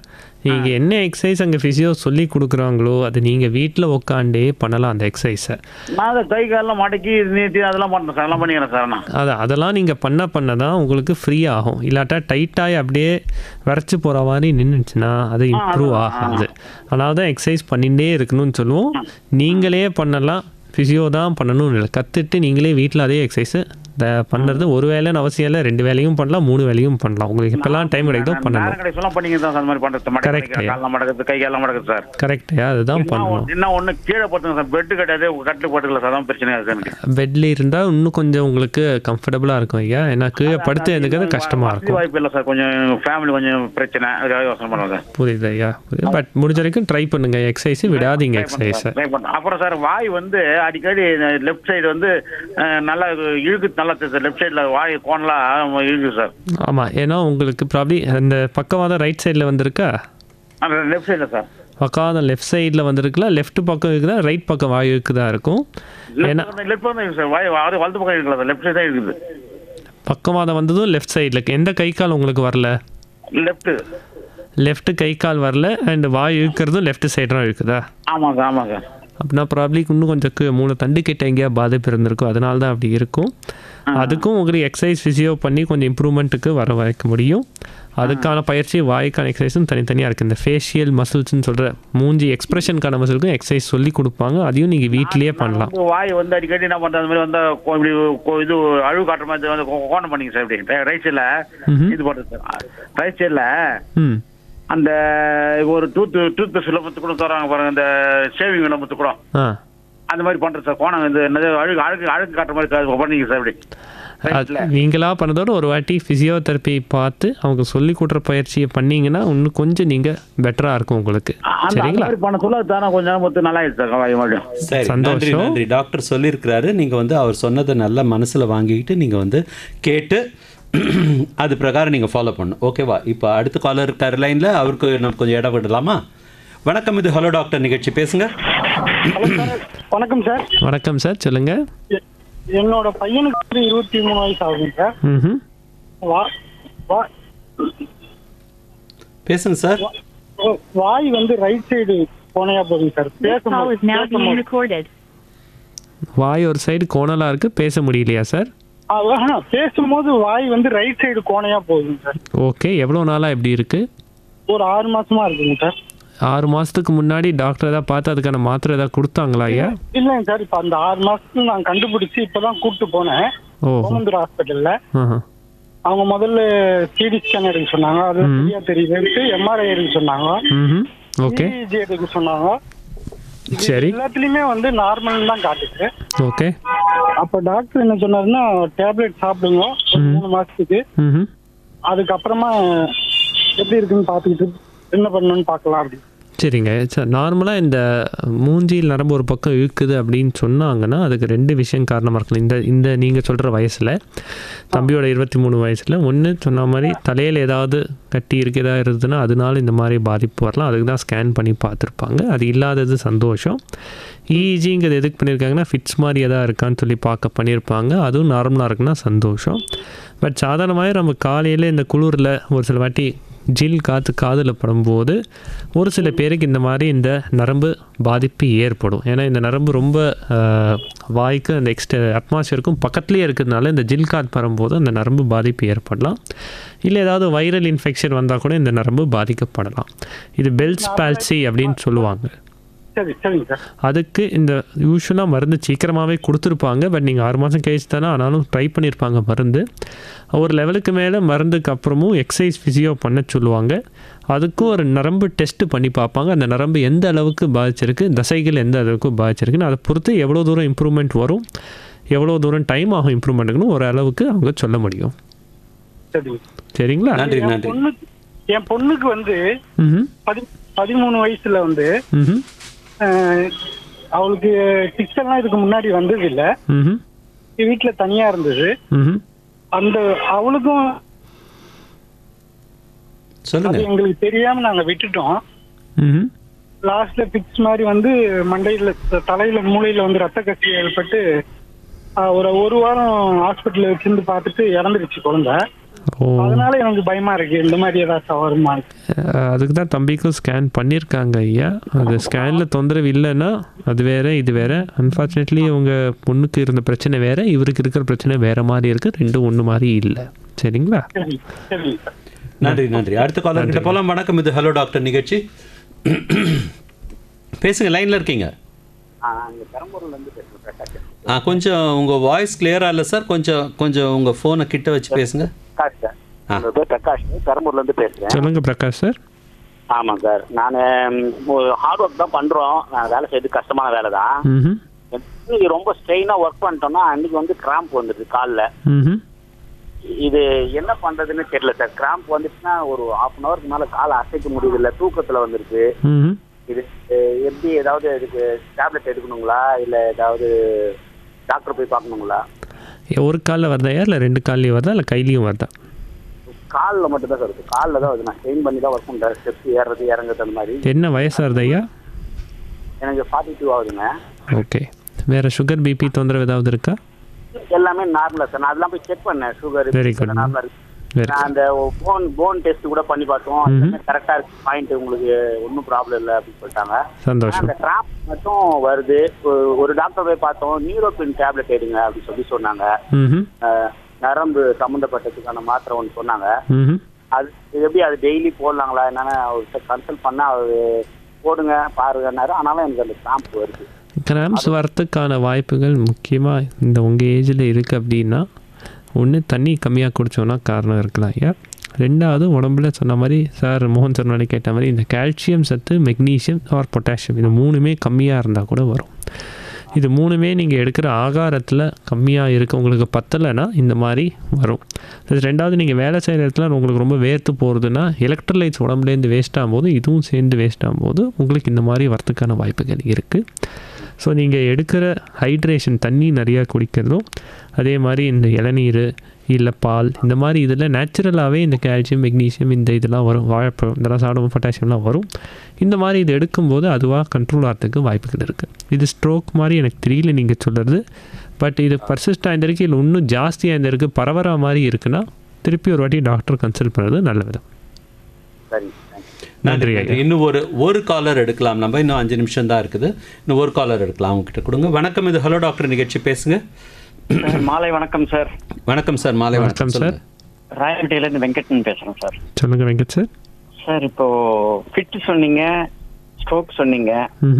நீங்கள் என்ன எக்ஸசைஸ் அங்கே ஃபிசியோ சொல்லி கொடுக்குறாங்களோ அது நீங்கள் வீட்டில் உட்காண்டே பண்ணலாம் அந்த எக்ஸசைஸை. நான் அதை கை காலெல்லாம் மடக்கி நீட்டி அதெல்லாம் பண்ணுறேன் சார். எல்லாம் பண்ணிக்கிறேன் சார் நான். அதெல்லாம் நீங்கள் பண்ண தான் உங்களுக்கு ஃப்ரீ ஆகும். இல்லாட்டா டைட்டாகி அப்படியே வரைச்சி போகிற மாதிரி நின்றுச்சுன்னா அது இம்ப்ரூவ் ஆகாது. அதனால தான் எக்ஸசைஸ் பண்ணிகிட்டே இருக்கணும்னு சொல்லுவோம். நீங்களே பண்ணலாம், ஃபிசியோ தான் பண்ணணும்னு இல்லை. கற்றுட்டு நீங்களே வீட்டில் அதே எக்ஸசைஸை பண்ணுறது ஒரு வேலைன்னு அவசியம் இல்லை. 2 வேலையும் பண்ணலாம், 3 வேலையும் பண்ணலாம். உங்களுக்கு இப்போல்லாம் டைம் கிடைக்குதோ பண்ணணும். கரெக்டையா? அதுதான் பண்ணணும். என்ன ஒன்று கீழே போட்டுங்க சார். பெட்டு கிடையாது, கட்டில் போட்டுக்கல சார். அதான் பிரச்சனையாக இருக்குது. பெட்டில் இருந்தால் இன்னும் கொஞ்சம் உங்களுக்கு கம்ஃபர்டபுளாக இருக்கும் ஐயா. ஏன்னா கீழே படுத்து எனக்கு கஷ்டமாக இருக்கும். வாய்ப்பு இல்லை சார். கொஞ்சம் ஃபேமிலி கொஞ்சம் பிரச்சனை, அதுக்காக யோசனை பண்ணுவாங்க. புரியுது ஐயா, புரியுது. பட் முடிஞ்ச வரைக்கும் ட்ரை பண்ணுங்க எக்ஸசைஸ், விடாதீங்க எக்ஸசைஸை. அப்புறம் சார், வாய் வந்து அடிக்கடி லெஃப்ட் சைடு வந்து நல்லா இழுக்கு, நல்லா லெஃப்ட் சைடில் வாய் கோணலாம் இழுக்கு சார். ஆமாம், ஏன்னா உங்களுக்கு ப்ராப்ளி அந்த பக்கவாதம் ரைட் சைடில் வந்திருக்கா? லெஃப்ட் சைடில் சார். பக்கவாதம் லெஃப்ட் சைடில் வந்திருக்குல்ல, லெஃப்ட் பக்கம் இருக்குதா ரைட் பக்கம் வாய் இருக்குதா இருக்கும்? ஏன்னா லெஃப்ட் பக்கம் இருக்கு சார். வாய் வலது பக்கம் இருக்குல்ல சார். லெஃப்ட் சைடு தான் இருக்குது. பக்கவாதம் வந்ததும் லெஃப்ட் சைடில். எந்த கை கால் உங்களுக்கு வரல? லெஃப்ட் கை கால் வரல. அண்ட் வாய் இழுக்கிறதும் லெஃப்ட் சைடு தான் இருக்குதா? ஆமாம் சார், ஆமாம் சார். அப்படின்னா ப்ராப்ளி இன்னும் கொஞ்சம் மூணு தண்டு கிட்ட எங்கேயா பாதிப்பு இருந்திருக்கும். அதனால தான் அப்படி இருக்கும். அதுக்கும் உங்களுக்கு எக்ஸசைஸ் ஃபிசியோ பண்ணி கொஞ்சம் இம்ப்ரூவ்மெண்ட்டுக்கு வர வைக்க முடியும். அதுக்கான பயிற்சி, வாய்க்கான எக்ஸசைஸும் தனித்தனியாக இருக்குது. இந்த ஃபேஷியல் மசில்ஸ்ன்னு சொல்கிற மூஞ்சி எக்ஸ்பிரஷனுக்கான மசிலுக்கும் எக்ஸசைஸ் சொல்லி கொடுப்பாங்க. அதையும் நீங்கள் வீட்டிலேயே பண்ணலாம். வாய் வந்து அடிக்கடி என்ன பண்ணுறது, அந்த மாதிரி வந்து இப்படி இது அழுவு காட்டுற மாதிரி வந்து கோணம் பண்ணிங்க சார். இப்படி ரைட் சைடில் இது பண்ணுறது சார். ரைட் சைடில் அந்த ஒரு டூத் பேஸ்ட் விளம்பரத்து கூட தராங்க பாருங்க, இந்த ஷேவிங் விளம்பரத்து கூட அந்த மாதிரி பண்ணுறது சார். கோணம் இந்த என்னது அழுக்கு காட்டுற மாதிரி பண்ணிங்க சார். அப்படி நீங்களா பண்ணதோட ஒரு வாட்டி ஃபிசியோதெரப்பி பார்த்து அவங்க சொல்லி கொடுக்குற பயிற்சியை பண்ணீங்கன்னா இன்னும் கொஞ்சம் நீங்கள் பெட்டராக இருக்கும் உங்களுக்கு. சரிங்களா? பண்ண சொல்ல தானே கொஞ்சம் மொத்தம் நல்லா ஆயிடுச்சு சார். சந்தோஷம். நன்றி. டாக்டர் சொல்லியிருக்கிறாரு. நீங்கள் வந்து அவர் சொன்னதை நல்லா மனசில் வாங்கிக்கிட்டு நீங்கள் வந்து கேட்டு அது பிரகாரம் நீங்கள் ஃபாலோ பண்ணணும். ஓகேவா? இப்போ அடுத்த காலர் இருக்கார் லைனில். அவருக்கு நம்ம கொஞ்சம் இடம் விடலாமா? வணக்கம், இது ஹலோ டாக்டர் நிகழ்ச்சி, பேசுங்க. வணக்கம் சார். வணக்கம் சார், சொல்லுங்க. என்னோட பையனுக்கு வந்து 23 வயசு ஆகுது சார். பேசுங்க சார். வாய் வந்து ரைட் சைடு கோணையா போகுது சார். வாய் ஒரு சைடு கோணலா இருக்கு, பேச முடியலையா சார்? பேசும்போது வாய் வந்து ரைட் சைடு கோணையா போகுதுங்க சார். ஓகே, எவ்வளோ நாளாக எப்படி இருக்கு? ஒரு 6 மாசமா இருக்குங்க சார். 6 மாசத்துக்கு முன்னாடி டாக்டர் ஏதாவது பார்த்து அதுக்கான மாத்திரை ஏதாவது கொடுத்தாங்களா ஐயா? இல்லைங்க சார். இப்போ அந்த 6 மாசத்துக்கு நான் கண்டுபிடிச்சி இப்பதான் கூப்பிட்டு போனேன் கோமந்தூர் ஹாஸ்பிட்டல்ல. அவங்க முதல்ல சிடி ஸ்கேன் எடுக்க சொன்னாங்க. அது சரியா தெரியுது. எம்ஆர்ஐ எடுக்க சொன்னாங்க. ஓகே, இசிஜி எடுக்க சொன்னாங்க. சரி, எல்லாத்துலயுமே வந்து நார்மல் தான் காட்டுச்சு. ஓகே. அப்ப டாக்டர் என்ன சொன்னாருன்னா, டேப்லெட் சாப்பிடுங்க 3 மாசத்துக்கு. அதுக்கப்புறமா எப்படி இருக்குன்னு பார்த்துக்கிட்டு என்ன பண்ணணும்னு பார்க்கலாம் அப்படி. சரிங்க சார். நார்மலாக இந்த மூஞ்சியில் நரம்பு ஒரு பக்கம் இழுக்குது அப்படின்னு சொன்னாங்கன்னா அதுக்கு 2 விஷயம் காரணமாக இருக்கலாம். இந்த நீங்கள் சொல்கிற வயசில், தம்பியோட 23 வயசில், ஒன்று சொன்ன மாதிரி தலையில் ஏதாவது கட்டி இருக்கு ஏதாவது இருந்ததுன்னா அதனால இந்த மாதிரி பாதிப்பு வரலாம். அதுக்கு தான் ஸ்கேன் பண்ணி பார்த்துருப்பாங்க. அது இல்லாதது சந்தோஷம். இஜிங்கிறது எதுக்கு பண்ணியிருக்காங்கன்னா ஃபிட்ஸ் மாதிரி எதாவது இருக்கான்னு சொல்லி பார்க்க பண்ணியிருப்பாங்க. அதுவும் நார்மலாக இருக்குன்னா சந்தோஷம். பட் சாதாரணமாக நம்ம காலையில் இந்த குளிரில் ஒரு சில வாட்டி ஜில் காற்று காதில் படும்போது ஒரு சில பேருக்கு இந்த மாதிரி இந்த நரம்பு பாதிப்பு ஏற்படும். ஏன்னா இந்த நரம்பு ரொம்ப வாய்க்கு அந்த அட்மாஸ்பியருக்கும் பக்கத்துலேயே இருக்கிறதுனால இந்த ஜில் காற்று படும்போது அந்த நரம்பு பாதிப்பு ஏற்படலாம். இல்லை ஏதாவது வைரல் இன்ஃபெக்ஷன் வந்தால் கூட இந்த நரம்பு பாதிக்கப்படலாம். இது பெல்ஸ் பால்சி அப்படின்னு சொல்லுவாங்க. சரி சரிங்க சார். அதுக்கு இந்த யூஸ்வலாக மருந்து சீக்கிரமாகவே கொடுத்துருப்பாங்க. பட் நீங்கள் 6 மாதம் கழிச்சு தானே ஆனாலும் ட்ரை பண்ணியிருப்பாங்க மருந்து. ஒரு லெவலுக்கு மேலே மருந்துக்கு அப்புறமும் எக்ஸசைஸ் ஃபிசியோ பண்ண சொல்லுவாங்க. அதுக்கும் ஒரு நரம்பு டெஸ்ட்டு பண்ணி பார்ப்பாங்க. அந்த நரம்பு எந்த அளவுக்கு பாதிச்சிருக்கு, தசைகள் எந்த அளவுக்கு பாதிச்சிருக்குன்னு அதை பொறுத்து எவ்வளோ தூரம் இம்ப்ரூவ்மெண்ட் வரும், எவ்வளோ தூரம் டைம் ஆகும் இம்ப்ரூவ்மெண்ட்டுக்குன்னு ஒரு அளவுக்கு அவங்க சொல்ல முடியும். சரிங்களா? நன்றி நன்றி. என் பொண்ணுக்கு வந்து 13 வயசுல வந்து அவளுக்கு டிக்ஸ் எல்லாம் இதுக்கு முன்னாடி வந்தது இல்ல. வீட்டுல தனியா இருந்தது. அந்த அவளுக்கும் சொல்லுங்க, எங்களுக்கு தெரியாம நாங்க விட்டுட்டோம். லாஸ்ட்ல பிக்ஸ் மாதிரி வந்து மண்டையில தலையில மூளையில வந்து ரத்த கசிவு ஏற்பட்டு ஒரு வாரம் ஹாஸ்பிட்டல்ல வச்சிருந்து பார்த்துட்டு இறந்துருச்சு குழந்தை. அதனால எனக்கு பயமா இருக்கு, இந்த மாதிரி ஏதாச்சும் வருமா. அதுக்கு தான் தம்பிக்கும் ஸ்கேன் பண்ணியிருக்காங்க ஐயா. அது ஸ்கேனில் தொந்தரவு இல்லைன்னா அது வேற இது வேற. அன்ஃபார்ச்சுனேட்லி அவங்க பொண்ணுக்கு இருந்த பிரச்சனை வேற, இவருக்கு இருக்கிற பிரச்சனை வேற மாதிரி இருக்கு. ரெண்டும் ஒன்று மாதிரி இல்லை. சரிங்களா? நன்றி நன்றி. அடுத்த காலர் கிட்ட போலாம். வணக்கம், இது ஹலோ டாக்டர் நிகழ்ச்சி. பேசுங்க, லைன்ல இருக்கீங்க. கொஞ்சம் உங்க வாய்ஸ் கிளியரா இல்லை சார். கொஞ்சம் உங்க போனை கிட்ட வச்சு பேசுங்க. பிரகாஷ், பெரம்பூர்ல இருந்து பேசுறேன். சொல்லுங்க பிரகாஷ் சார். ஆமாங்க சார், நான் ஹார்ட் ஒர்க் தான் பண்றோம். நான் வேலை செய்யறது கஷ்டமான வேலை தான். இன்னைக்கு ரொம்ப ஸ்ட்ரெயினா ஒர்க் பண்ணிட்டோம்னா அன்னைக்கு வந்து கிராம்ப் வந்துடுது காலில். இது என்ன பண்றதுன்னு தெரியல சார். கிராம்ப் வந்துச்சுன்னா ஒரு 1/2 ஹவருக்கு மேல காலை அசைக்க முடியுது இல்லை, தூக்கத்துல வந்துருக்கு. இது எப்படி ஏதாவது இதுக்கு டேப்லெட் எடுக்கணுங்களா இல்லை ஏதாவது டாக்டர் போய் பார்க்கணுங்களா? ஒரு காலில் வருதாயா இல்லை 2 கால்லையும் வருதா இல்லை கையிலையும் வருதா? காலில் மட்டும் தான் சார் இருக்குது. காலில் தான் வருது. நான் ஸ்ட்ரெயின் பண்ணி தான் ஒர்க் பண்ணுறேன். ஸ்டெப்ஸ் ஏறுறது இறங்குறது அந்த மாதிரி. என்ன வயசாகுது ஐயா? எனக்கு 42 ஆகுதுங்க. ஓகே. வேறு சுகர் பிபி தொந்தரவு ஏதாவது இருக்கா? எல்லாமே நார்மலாக சார். நான் அதெல்லாம் போய் செக் பண்ணேன். சுகர் நார்மலாக இருக்கு. நான் அந்த போன் டெஸ்ட் கூட பண்ணி பார்த்தோம். கரெக்டாக இருக்கு, பாயிண்ட் உங்களுக்கு ஒன்றும் ப்ராப்ளம் இல்லை அப்படின்னு சொல்லிட்டாங்க. சந்தோஷம். அந்த கிராம்ப் மட்டும் வருது. ஒரு டாக்டர் போய் பார்த்தோம், நியூரோபின் டேப்லெட் எடுங்க அப்படின்னு சொன்னாங்க. நரம்பு சம்மந்தப்பட்டதுக்கான மாத்திரை ஒன்று சொன்னாங்க. அது எப்படி அது டெய்லி போடலாங்களா என்னன்னு அவர்கிட்ட கன்சல்ட் பண்ணால் அவர் போடுங்க பாருங்கன்னாரு. ஆனாலும் எனக்கு அந்த கிராம்ப் வருது. கிராம்ப்ஸ் வரத்துக்கான வாய்ப்புகள் முக்கியமாக இந்த உங்கள் ஏஜில் இருக்குது அப்படின்னா, ஒன்று தண்ணி கம்மியாக குடித்தோன்னா காரணம் இருக்கலாம் ஐயா. 2வது உடம்புல சொன்ன மாதிரி சார் மோகன் சார் நாளைக்கு கேட்ட மாதிரி இந்த கால்சியம் சத்து, மெக்னீஷியம் ஆர் பொட்டாசியம் இது 3மே கம்மியாக இருந்தால் கூட வரும். இது 3மே நீங்கள் எடுக்கிற ஆகாரத்தில் கம்மியாக இருக்குது, உங்களுக்கு பத்தலைன்னா இந்த மாதிரி வரும். 2வது நீங்கள் வேலை செய்கிற இடத்துல உங்களுக்கு ரொம்ப வேர்த்து போகிறதுனா எலக்ட்ரோலைட்ஸ் உடம்புலேருந்து வேஸ்ட் ஆகும்போது இதுவும் சேர்ந்து வேஸ்ட் ஆகும்போது உங்களுக்கு இந்த மாதிரி வரத்துக்கான வாய்ப்புகள் இருக்குது. ஸோ நீங்கள் எடுக்கிற ஹைட்ரேஷன் தண்ணி நிறையா குடிக்கிறதும், அதே மாதிரி இந்த இளநீர் இல்லை பால் இந்த மாதிரி இதில் நேச்சுரலாகவே இந்த கால்சியம், மெக்னீஷியம் இந்த இதெல்லாம் வரும். வாழைப்பழம் இதெல்லாம் சாப்பிடும், பொட்டாசியம்லாம் வரும். இந்த மாதிரி இது எடுக்கும்போது அதுவாக கண்ட்ரோல் ஆகிறதுக்கு வாய்ப்புகள் இருக்குது. இது ஸ்ட்ரோக் மாதிரி எனக்கு தெரியல நீங்கள் சொல்கிறது. பட் இது பர்சிஸ்ட் ஆயிருந்திருக்கு, இல்லை இன்னும் ஜாஸ்தியாக இருந்திருக்கு, பரவற மாதிரி இருக்குன்னா திருப்பி ஒரு வாட்டி டாக்டர் கன்சல்ட் பண்ணுறது நல்ல விதம். சரி, நன்றி. இன்னும் ஒரு காலர் எடுக்கலாம். நம்ம இன்னும் 5 நிமிஷம் தான் இருக்குது. இன்னும் ஒரு காலர் எடுக்கலாம். அவங்ககிட்ட கொடுங்க. வணக்கம், இது ஹலோ டாக்டர் நிகழ்ச்சி. பேசுங்க. மாலை வணக்கம் சார். வணக்கம் சார். மாலை வணக்கம் சார். ராயப்பேட்டையிலேருந்து வெங்கட்டன் பேசுகிறேன் சார். சொல்லுங்கள் வெங்கட் சார். சார் இப்போ ஃபிட் சொன்னீங்க, ஸ்ட்ரோக் சொன்னீங்க.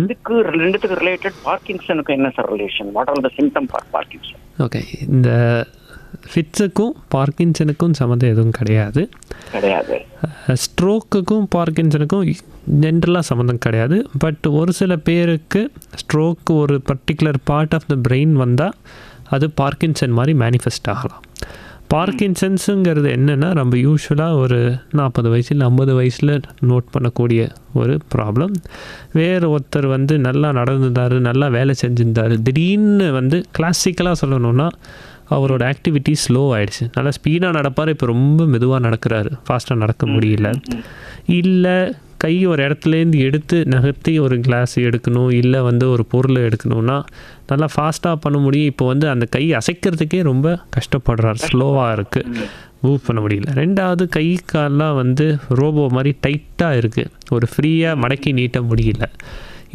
இதுக்கு ரெண்டுத்துக்கு ரிலேட்டட் பார்க்கின்சனுக்கு என்ன sir relation? What are the symptom for Parkinson? Okay, இந்த ஃபிட்ஸுக்கும் பார்க்கின்சனுக்கும் சம்மந்தம் எதுவும் கிடையாது. ஸ்ட்ரோக்குக்கும் பார்க்கின்சனுக்கும் ஜென்ரலாக சம்மந்தம் கிடையாது. பட் ஒரு சில பேருக்கு ஸ்ட்ரோக்கு ஒரு particular part of the brain வந்தால் அது பார்க்கின்சன் மாதிரி மேனிஃபெஸ்ட் ஆகலாம். பார்க்கின்சன்ஸுங்கிறது என்னென்னா நம்ம யூஸ்வலாக ஒரு 40 வயசு இல்லை 50 வயசில் நோட் பண்ணக்கூடிய ஒரு ப்ராப்ளம். வேறு ஒருத்தர் வந்து நல்லா நடந்துருந்தார், நல்லா வேலை செஞ்சுருந்தார், திடீர்னு கிளாசிக்கலாக சொல்லணுன்னா அவரோட ஆக்டிவிட்டி ஸ்லோ ஆகிடுச்சு. நல்லா ஸ்பீடாக நடப்பார், இப்போ ரொம்ப மெதுவாக நடக்கிறாரு, ஃபாஸ்ட்டாக நடக்க முடியல. இல்லை கை ஒரு இடத்துலேருந்து எடுத்து நகர்த்தி ஒரு கிளாஸ் எடுக்கணும், இல்லை ஒரு பொருளை எடுக்கணும்னா நல்லா ஃபாஸ்ட்டாக பண்ண முடியும். இப்போ அந்த கை அசைக்கிறதுக்கே ரொம்ப கஷ்டப்படுறார், ஸ்லோவாக இருக்குது, மூவ் பண்ண முடியல. 2வது கை கால்லாம் ரோபோ மாதிரி டைட்டாக இருக்குது, ஒரு ஃப்ரீயாக மடக்கி நீட்ட முடியல.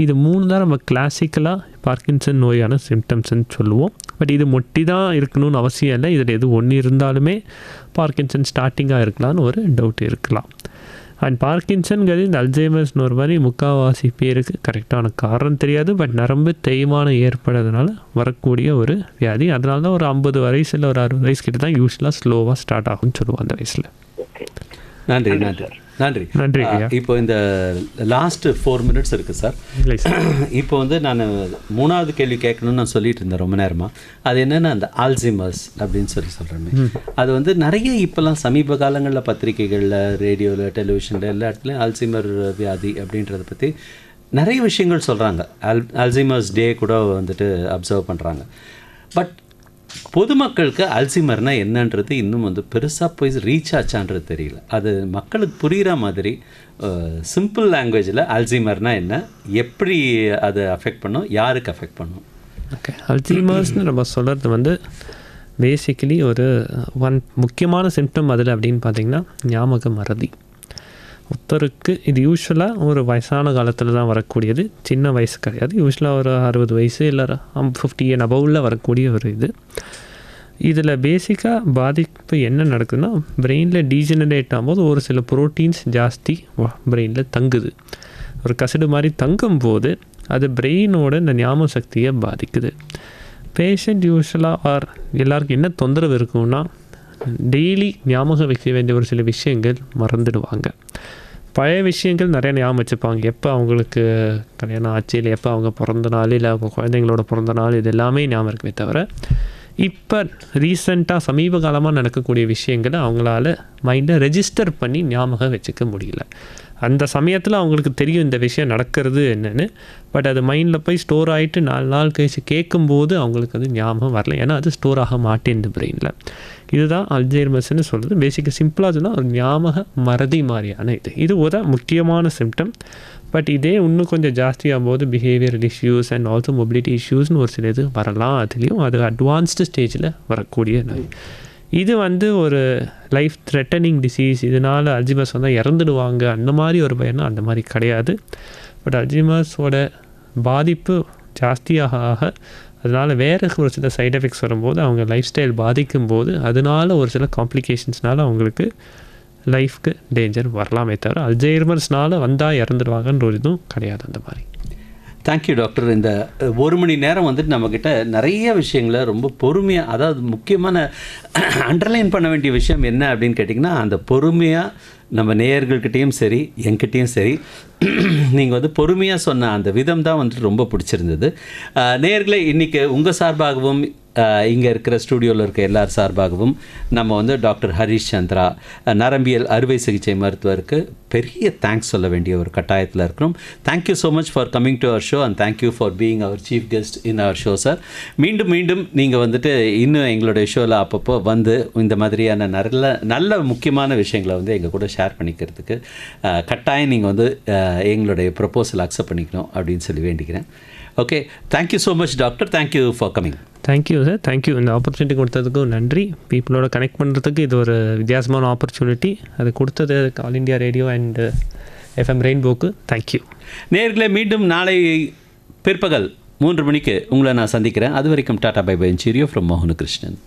இது 3 தான் நம்ம கிளாசிக்கலாக பார்க்கின்சன் நோயான சிம்டம்ஸ்ன்னு சொல்லுவோம். பட் இது மொட்டி தான் இருக்கணும்னு அவசியம் இல்லை. இதில் எது ஒன்று இருந்தாலுமே பார்க்கின்சன் ஸ்டார்டிங்காக இருக்கலாம்னு ஒரு டவுட் இருக்கலாம். அண்ட் பார்க்கின்சன்கிறது இந்த அல்சைமர்ஸ்னு ஒரு மாதிரி முக்கால்வாசி பேருக்கு கரெக்டான காரணம் தெரியாது, பட் நரம்பு தேய்மானம் ஏற்படுறதுனால வரக்கூடிய ஒரு வியாதி. அதனால தான் ஒரு 50 வயசில் ஒரு 60 வயசு கிட்ட தான் யூஸ்வலாக ஸ்லோவாக ஸ்டார்ட் ஆகும்னு சொல்லுவோம் அந்த வயசில். நன்றி நன்றி நன்றி நன்றி. இப்போ இந்த லாஸ்ட் 4 minutes இருக்குது சார். இப்போ வந்து நான் 3வது கேள்வி கேட்கணும்னு நான் சொல்லிட்டு இருந்தேன் ரொம்ப நேரமாக. அது என்னென்னா அந்த ஆல்சைமர்ஸ் அப்படின்னு சொல்கிறேன். அது வந்து நிறைய இப்போல்லாம் சமீப காலங்களில் பத்திரிகைகளில், ரேடியோவில், டெலிவிஷனில் எல்லா இடத்துலையும் ஆல்சைமர் வியாதி அப்படின்றத பற்றி நிறைய விஷயங்கள் சொல்கிறாங்க. ஆல்சைமர்ஸ் டே கூட வந்துட்டு அப்சர்வ் பண்ணுறாங்க. பட் பொதுமக்களுக்கு அல்சைமர்னா என்னன்றது இன்னும் வந்து பெருசாக போய் ரீச் ஆச்சான்றது தெரியல. அது மக்களுக்கு புரிகிற மாதிரி சிம்பிள் லாங்குவேஜில் அல்சைமர்னா என்ன, எப்படி அதை அஃபெக்ட் பண்ணும், யாருக்கு அஃபெக்ட் பண்ணும்? ஓகே, அல்சைமர்ஸ்னு நம்ம சொல்கிறது வந்து பேசிக்கலி ஒரு முக்கியமான சிம்டம் அதில் அப்படின்னு பார்த்திங்கன்னா ஞாபக மறதி. ஒருத்தருக்கு இது யூஸ்வலாக ஒரு வயசான காலத்தில் தான் வரக்கூடியது, சின்ன வயசு கிடையாது. யூஸ்வலாக ஒரு 60 வயசு இல்லை 50 and above வரக்கூடிய ஒரு இது. இதில் பேசிக்காக பாதிப்பு என்ன நடக்குதுன்னா, பிரெயினில் டீஜெனரேட் ஆகும்போது ஒரு சில ப்ரோட்டீன்ஸ் ஜாஸ்தி பிரெயினில் தங்குது. ஒரு கசடு மாதிரி தங்கும்போது அது பிரெயினோட இந்த ஞாபக சக்தியை பாதிக்குது. பேஷண்ட் யூஸ்வலாக எல்லாருக்கும் என்ன தொந்தரவு இருக்குன்னா, டெய்லி ஞாபகம் வைக்க வேண்டிய ஒரு சில விஷயங்கள் மறந்துடுவாங்க. பழைய விஷயங்கள் நிறைய ஞாபகம் வச்சுப்பாங்க. எப்போ அவங்களுக்கு கல்யாணம் ஆச்சு, இல்லை எப்போ அவங்க பிறந்த நாள், இல்லை அவங்க குழந்தைங்களோட பிறந்த நாள், இது எல்லாமே ஞாபகம் இருக்கவே தவிர இப்போ ரீசெண்டாக சமீப காலமாக நடக்கக்கூடிய விஷயங்களை அவங்களால மைண்டில் ரெஜிஸ்டர் பண்ணி ஞாபகம் வச்சுக்க முடியல. அந்த சமயத்தில் அவங்களுக்கு தெரியும் இந்த விஷயம் நடக்கிறது என்னென்னு, பட் அது மைண்டில் போய் ஸ்டோர் ஆகிட்டு 4 நாள் கழிச்சு கேட்கும்போது அவங்களுக்கு அது ஞாபகம் வரல, ஏன்னா அது ஸ்டோர் ஆக மாட்டேன் பிரெயினில். இதுதான் அல்சைமர்ஸ்னு சொல்கிறது. பேசிக்காக சிம்பிளாக சொன்னால் ஒரு ஞாபக மறதி மாதிரியான இது ஒரு முக்கியமான சிம்டம். பட் இதே இன்னும் கொஞ்சம் ஜாஸ்தியாகும் போது behavioural issues and also mobility இஷ்யூஸ்னு ஒரு சில இது வரலாம். அதுலேயும் அது அட்வான்ஸ்டு ஸ்டேஜில் வரக்கூடிய நோய். இது வந்து ஒரு லைஃப் த்ரெட்டனிங் டிசீஸ். இதனால் அல்சைமர்ஸ் வந்தால் இறந்துடுவாங்க அந்த மாதிரி ஒரு பயனா அந்த மாதிரி கிடையாது. பட் அல்சைமர்ஸோட பாதிப்பு ஜாஸ்தியாக ஆக அதனால் வேறு ஒரு சில சைட் எஃபெக்ட்ஸ் வரும்போது அவங்க லைஃப் ஸ்டைல் பாதிக்கும்போது அதனால் ஒரு சில காம்ப்ளிகேஷன்ஸ்னால அவங்களுக்கு லைஃப்க்கு டேஞ்சர் வரலாமே தவிர அல்சைமர்ஸ்னால வந்தால் இறந்துடுவாங்கன்ற ஒரு இதுவும் கிடையாது அந்த மாதிரி. Thank you doctor. இந்த 1 மணி நேரம் வந்துட்டு நம்மக்கிட்ட நிறைய விஷயங்களை ரொம்ப பொறுமையாக, அதாவது முக்கியமான அண்டர்லைன் பண்ண வேண்டிய விஷயம் என்ன அப்படின்னு கேட்டிங்கன்னா, அந்த பொறுமையாக நம்ம நேயர்கள்கிட்டையும் சரி என்கிட்டையும் சரி நீங்கள் வந்து பொறுமையாக சொன்ன அந்த விதம் தான் வந்துட்டு ரொம்ப பிடிச்சிருந்தது. நேயர்களே, இன்றைக்கி உங்கள் சார்பாகவும் இங்கே இருக்கிற ஸ்டூடியோவில் இருக்க எல்லார் சார்பாகவும் நம்ம வந்து டாக்டர் ஹரிஷ் சந்திரா, நரம்பியல் அறுவை சிகிச்சை மருத்துவருக்கு பெரிய தேங்க்ஸ் சொல்ல வேண்டிய ஒரு கட்டாயத்தில் இருக்கிறோம். Thank you so much for coming to our show and thank you for being our chief guest in our show sir. மீண்டும் மீண்டும் நீங்கள் வந்துட்டு இன்னும் எங்களுடைய ஷோவில் அப்பப்போ வந்து இந்த மாதிரியான நல்ல முக்கியமான விஷயங்களை வந்து எங்கள் கூட ஷேர் பண்ணிக்கிறதுக்கு கட்டாயம் நீங்கள் வந்து எங்களுடைய ப்ரொப்போசல் அக்செப்ட் பண்ணிக்கணும் அப்படின்னு சொல்லி வேண்டிக்கிறேன். Okay, thank you so much doctor. Thank you for coming. Thank you sir, thank you. இந்த ஆப்பர்ச்சுனிட்டி கொடுத்ததுக்கும் நன்றி. பீப்புளோட கனெக்ட் பண்ணுறதுக்கு இது ஒரு வித்தியாசமான ஆப்பர்ச்சுனிட்டி. அது கொடுத்தது all India radio and FM ரெயின்போக்கு தேங்க்யூ. நேயர்களே, மீண்டும் நாளை பிற்பகல் 3 மணிக்கு உங்களை நான் சந்திக்கிறேன். அது வரைக்கும் tata bye bye. Cheerio from மோகன கிருஷ்ணன்.